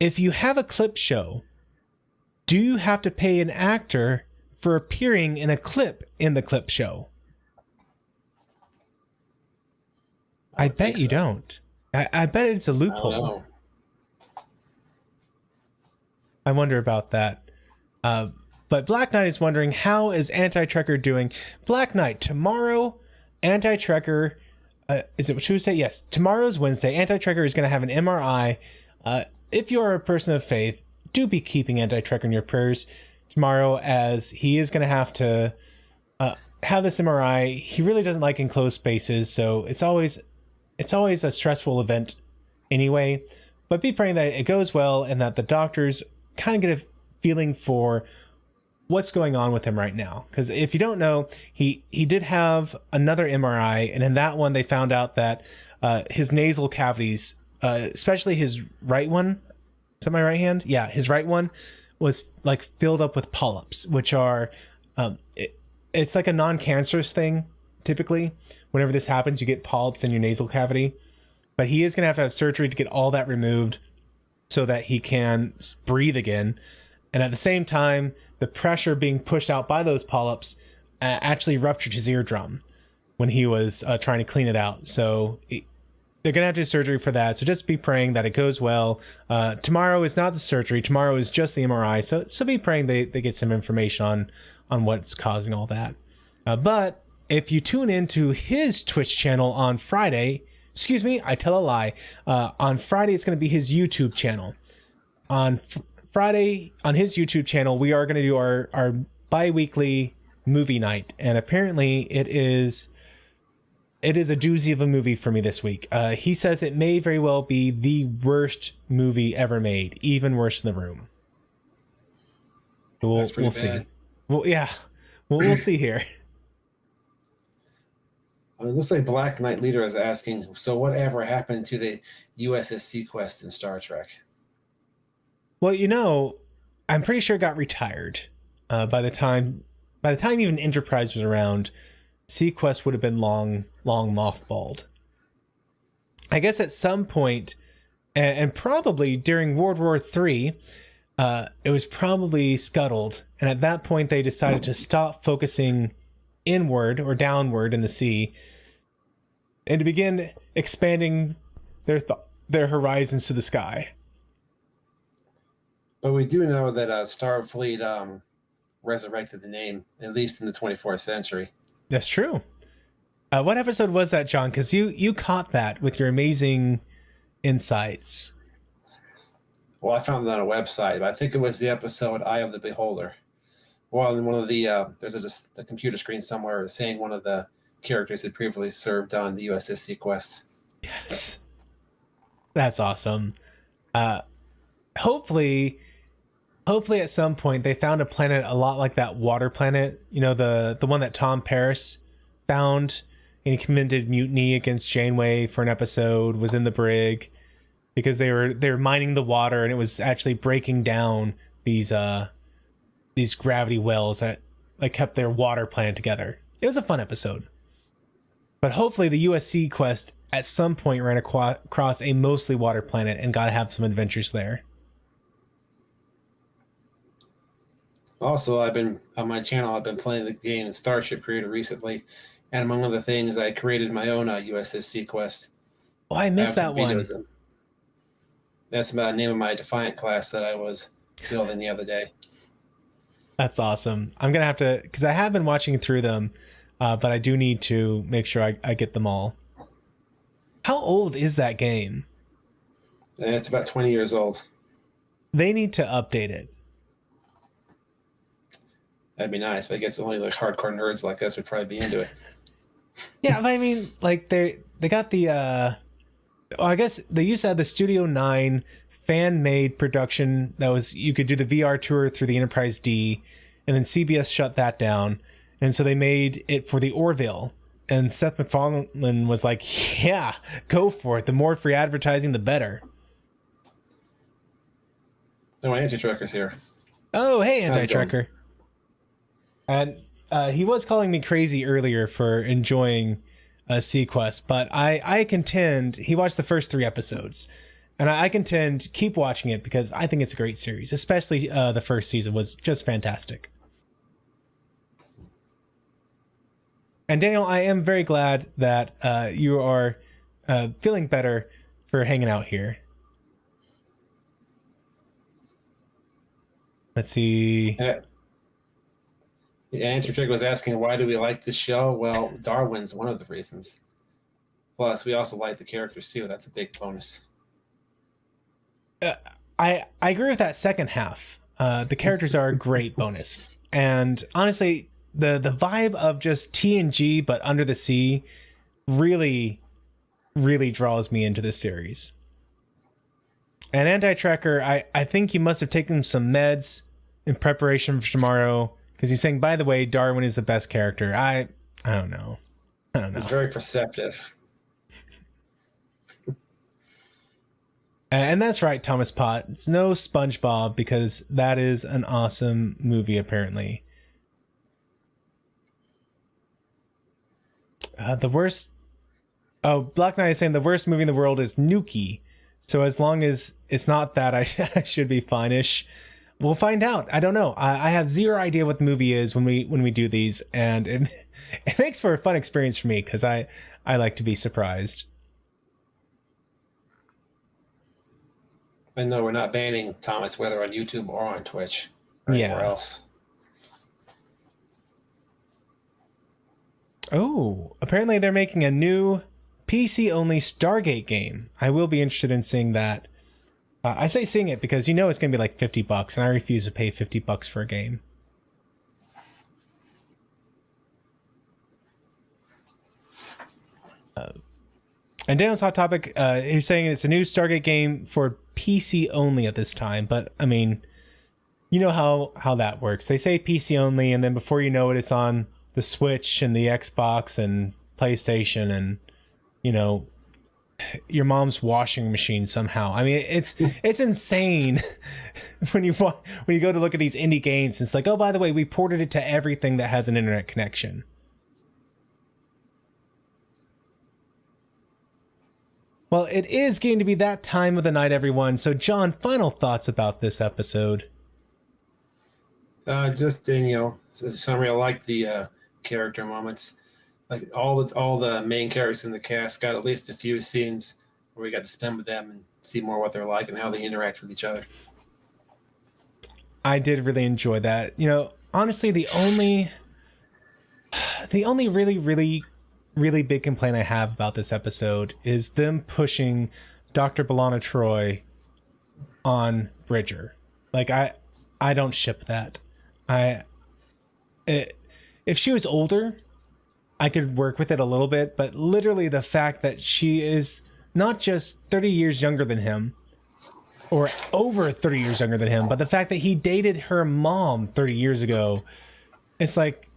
you have a clip show, do you have to pay an actor for appearing in a clip in the clip show? I bet you don't. I bet it's a loophole. I wonder about that. But Black Knight is wondering, how is Anti-Trekker doing? Black Knight, tomorrow, Anti-Trekker, is it Tuesday? Yes, tomorrow's Wednesday. Anti-Trekker is going to have an MRI. If you are a person of faith, do be keeping Anti-Trekker in your prayers tomorrow, as he is going to have this MRI. He really doesn't like enclosed spaces, so it's always a stressful event anyway. But be praying that it goes well and that the doctors kind of get a feeling for what's going on with him right now. Because if you don't know, he did have another MRI, and in that one they found out that his nasal cavities, especially his right one, is that my right hand? Yeah, his right one was like filled up with polyps, which are it's like a non-cancerous thing. Typically, whenever this happens, you get polyps in your nasal cavity. But he is going to have surgery to get all that removed so that he can breathe again. And at the same time, the pressure being pushed out by those polyps actually ruptured his eardrum when he was trying to clean it out. So they're going to have to do surgery for that. So just be praying that it goes well. Tomorrow is not the surgery. Tomorrow is just the MRI. So be praying they get some information on what's causing all that. But if you tune into his Twitch channel on Friday, excuse me, I tell a lie. On Friday, it's going to be his YouTube channel. On Friday, on his YouTube channel, we are going to do our bi-weekly movie night. And apparently it is a doozy of a movie for me this week. He says it may very well be the worst movie ever made, even worse than The Room. We'll see. Well, yeah, we'll see here. It looks like Black Knight Leader is asking, so whatever happened to the USS SeaQuest in Star Trek? Well, I'm pretty sure it got retired. By the time even Enterprise was around, SeaQuest would have been long mothballed. I guess at some point, and probably during World War III, it was probably scuttled. And at that point, they decided to stop focusing inward or downward in the sea and to begin expanding their horizons to the sky. But we do know that Starfleet resurrected the name, at least in the 24th century. That's true. What episode was that, John? Because you caught that with your amazing insights. Well, I found it on a website, but I think it was the episode Eye of the Beholder. Well, in one of the there's a computer screen somewhere saying one of the characters had previously served on the USS SeaQuest. Yes, that's awesome. Hopefully at some point they found a planet a lot like that water planet. The one that Tom Paris found and he committed mutiny against Janeway for an episode, was in the brig because they were mining the water and it was actually breaking down these gravity wells that like kept their water plant together. It was a fun episode. But hopefully the US SeaQuest at some point ran across a mostly water planet and got to have some adventures there. Also, I've been on my channel. I've been playing the game Starship Creator recently, and among other things, I created my own USS SeaQuest. Oh, I missed that one. That's about the name of my Defiant class that I was building the other day. That's awesome. I'm gonna have to, because I have been watching through them, but I do need to make sure I get them all. How old is that game? It's about 20 years old. They need to update it. That'd be nice, but I guess only like hardcore nerds like us would probably be into it. Yeah, but I mean, like they got the I guess they used to have the Studio 9 fan-made production that was, you could do the VR tour through the Enterprise D, and then CBS shut that down, and so they made it for the Orville. And Seth MacFarlane was like, "Yeah, go for it. The more free advertising, the better." No, Anti-Trucker's here. Oh, hey, Anti-Trucker. And he was calling me crazy earlier for enjoying SeaQuest, but I contend he watched the first 3 episodes, and I contend keep watching it because I think it's a great series, especially the first season was just fantastic. And Daniel, I am very glad that you are feeling better for hanging out here. Let's see. Yeah, Anti-Trucker was asking, why do we like this show? Well, Darwin's one of the reasons. Plus, we also like the characters too. That's a big bonus. I agree with that second half. The characters are a great bonus. And honestly, the vibe of just TNG but under the sea really, really draws me into this series. And Anti-Tracker, I think you must have taken some meds in preparation for tomorrow, because he's saying, by the way, Darwin is the best character. I don't know. It's very perceptive. And that's right, Thomas Pott. It's no SpongeBob, because that is an awesome movie, apparently. The worst... Oh, Black Knight is saying the worst movie in the world is Nuki. So as long as it's not that, I should be fine-ish. We'll find out. I don't know. I have zero idea what the movie is when we do these, and it makes for a fun experience for me because I like to be surprised. And no, we're not banning Thomas, whether on YouTube or on Twitch or anywhere else. Oh, apparently they're making a new PC-only Stargate game. I will be interested in seeing that. I say seeing it because you know it's going to be like $50, and I refuse to pay $50 for a game. And Daniel's Hot Topic, he's saying it's a new Stargate game for PC only at this time. But, I mean, you know how that works. They say PC only, and then before you know it, it's on the Switch and the Xbox and PlayStation and, you know, your mom's washing machine somehow. I mean, it's insane when you go to look at these indie games. It's like, oh, by the way, we ported it to everything that has an internet connection. Well, it is going to be that time of the night, everyone. So, John, final thoughts about this episode? Just you know, as a summary, I like the character moments. Like all the main characters in the cast got at least a few scenes where we got to spend with them and see more what they're like and how they interact with each other. I did really enjoy that. You know, honestly, the only really, really, really big complaint I have about this episode is them pushing Dr. B'Elanna Troy on Bridger. Like, I don't ship that. If she was older, I could work with it a little bit, but literally the fact that she is not just 30 years younger than him or over 30 years younger than him, but the fact that he dated her mom 30 years ago, it's like,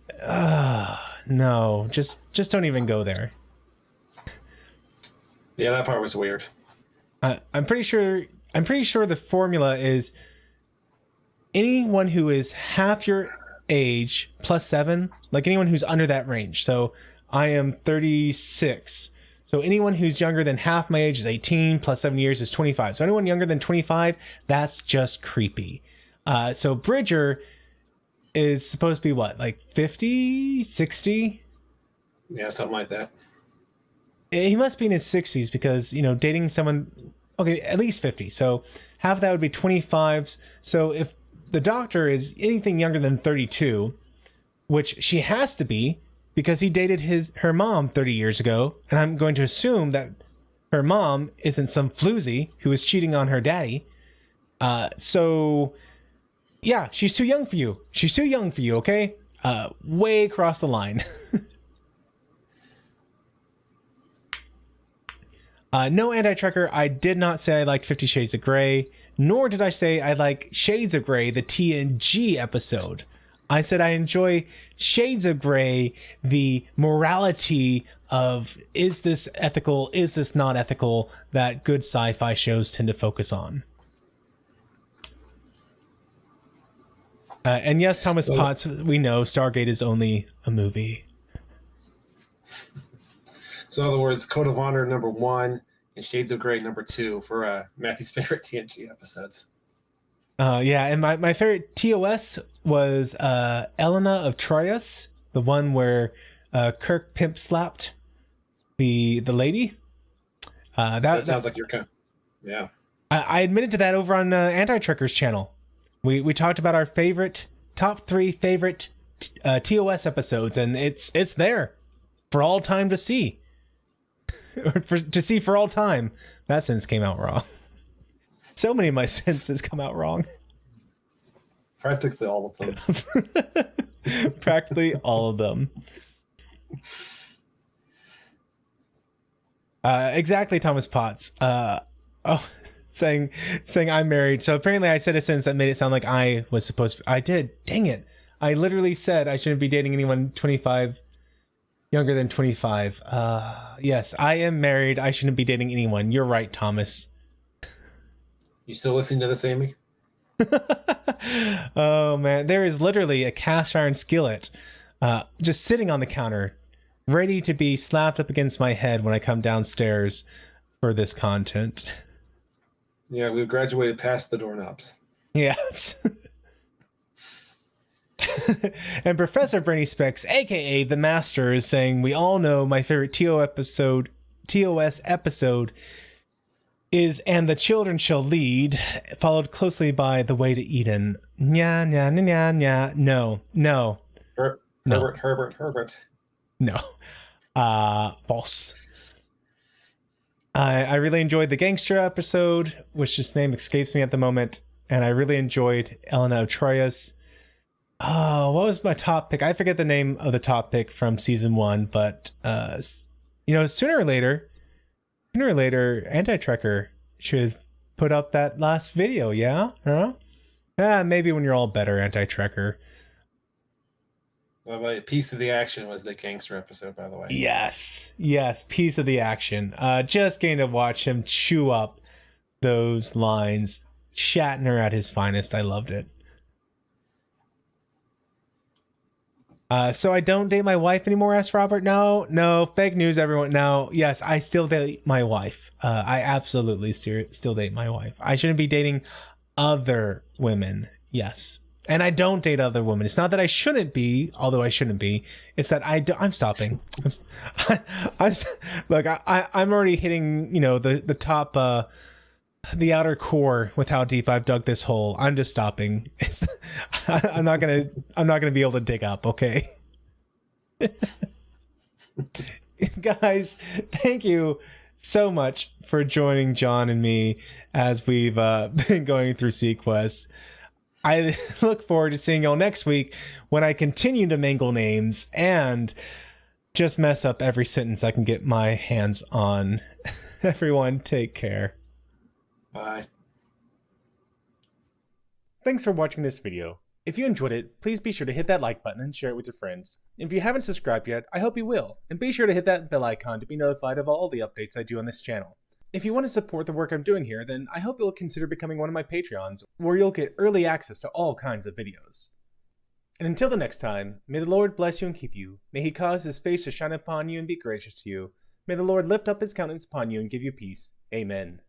no, just don't even go there. Yeah, that part was weird. I'm pretty sure the formula is anyone who is half your age plus 7, like anyone who's under that range. So I am 36. So anyone who's younger than half my age is 18, plus 7 years is 25. So anyone younger than 25, that's just creepy. So Bridger is supposed to be what, like 50, 60? Yeah, something like that. He must be in his 60s because, you know, dating someone, okay, at least 50. So half of that would be 25s. So if the doctor is anything younger than 32, which she has to be because he dated her mom 30 years ago, and I'm going to assume that her mom isn't some floozy who is cheating on her daddy. So yeah, she's too young for you. She's too young for you, okay? Way across the line. No, Anti-Trucker, I did not say I liked 50 Shades of Grey, nor did I say I like Shades of Grey, the TNG episode. I said I enjoy Shades of Grey, the morality of is this ethical, is this not ethical, that good sci-fi shows tend to focus on. And yes, Thomas Potts, we know Stargate is only a movie. So in other words, Code of Honor #1 and Shades of Grey #2 for Matthew's favorite TNG episodes. Yeah, and my favorite TOS was Elena of Troyes, the one where Kirk pimp slapped the lady. That sounds like your kind. Yeah. I admitted to that over on Anti-Trucker's channel. We talked about our top 3 favorite TOS episodes, and it's there for all time to see. To see for all time. That sentence came out wrong. So many of my sentences come out wrong. Practically all of them. Practically all of them. Exactly, Thomas Potts. Saying I'm married. So apparently I said a sentence that made it sound like I was supposed to. I did. Dang it. I literally said I shouldn't be dating anyone 25 younger than 25. Yes, I am married. I shouldn't be dating anyone. You're right, Thomas. You still listening to this, Amy? Oh man, there is literally a cast iron skillet just sitting on the counter, ready to be slapped up against my head when I come downstairs for this content. Yeah, we've graduated past the doorknobs. Yes. And Professor Brainy Specs, aka the Master, is saying we all know my favorite TOS episode is "And the Children Shall Lead," followed closely by "The Way to Eden." Nya, nya, nya, nya, nya. No. Herbert. No. False. I really enjoyed the gangster episode, which his name escapes me at the moment, and I really enjoyed Elena of Troyes. Oh, what was my top pick? I forget the name of the top pick from season 1, but sooner or later, Anti-Trucker should put up that last video, yeah? Huh? Maybe when you're all better, Anti-Trucker. Well, piece of the action was the gangster episode, by the way. Yes, piece of the action. Just getting to watch him chew up those lines. Shatner at his finest. I loved it. So I don't date my wife anymore, asked Robert. No, fake news, everyone. No, yes, I still date my wife. I absolutely still date my wife. I shouldn't be dating other women. Yes. And I don't date other women. It's not that I shouldn't be, although I shouldn't be. It's that I'm stopping. Look, I'm already hitting, the top, the outer core with how deep I've dug this hole. I'm just stopping. I'm not gonna be able to dig up. Okay. Guys, thank you so much for joining John and me as we've been going through SeaQuest. I look forward to seeing y'all next week when I continue to mangle names and just mess up every sentence I can get my hands on. Everyone, take care. Bye. Thanks for watching this video. If you enjoyed it, please be sure to hit that like button and share it with your friends. If you haven't subscribed yet, I hope you will, and be sure to hit that bell icon to be notified of all the updates I do on this channel. If you want to support the work I'm doing here, then I hope you'll consider becoming one of my Patreons, where you'll get early access to all kinds of videos. And until the next time, may the Lord bless you and keep you. May he cause his face to shine upon you and be gracious to you. May the Lord lift up his countenance upon you and give you peace. Amen.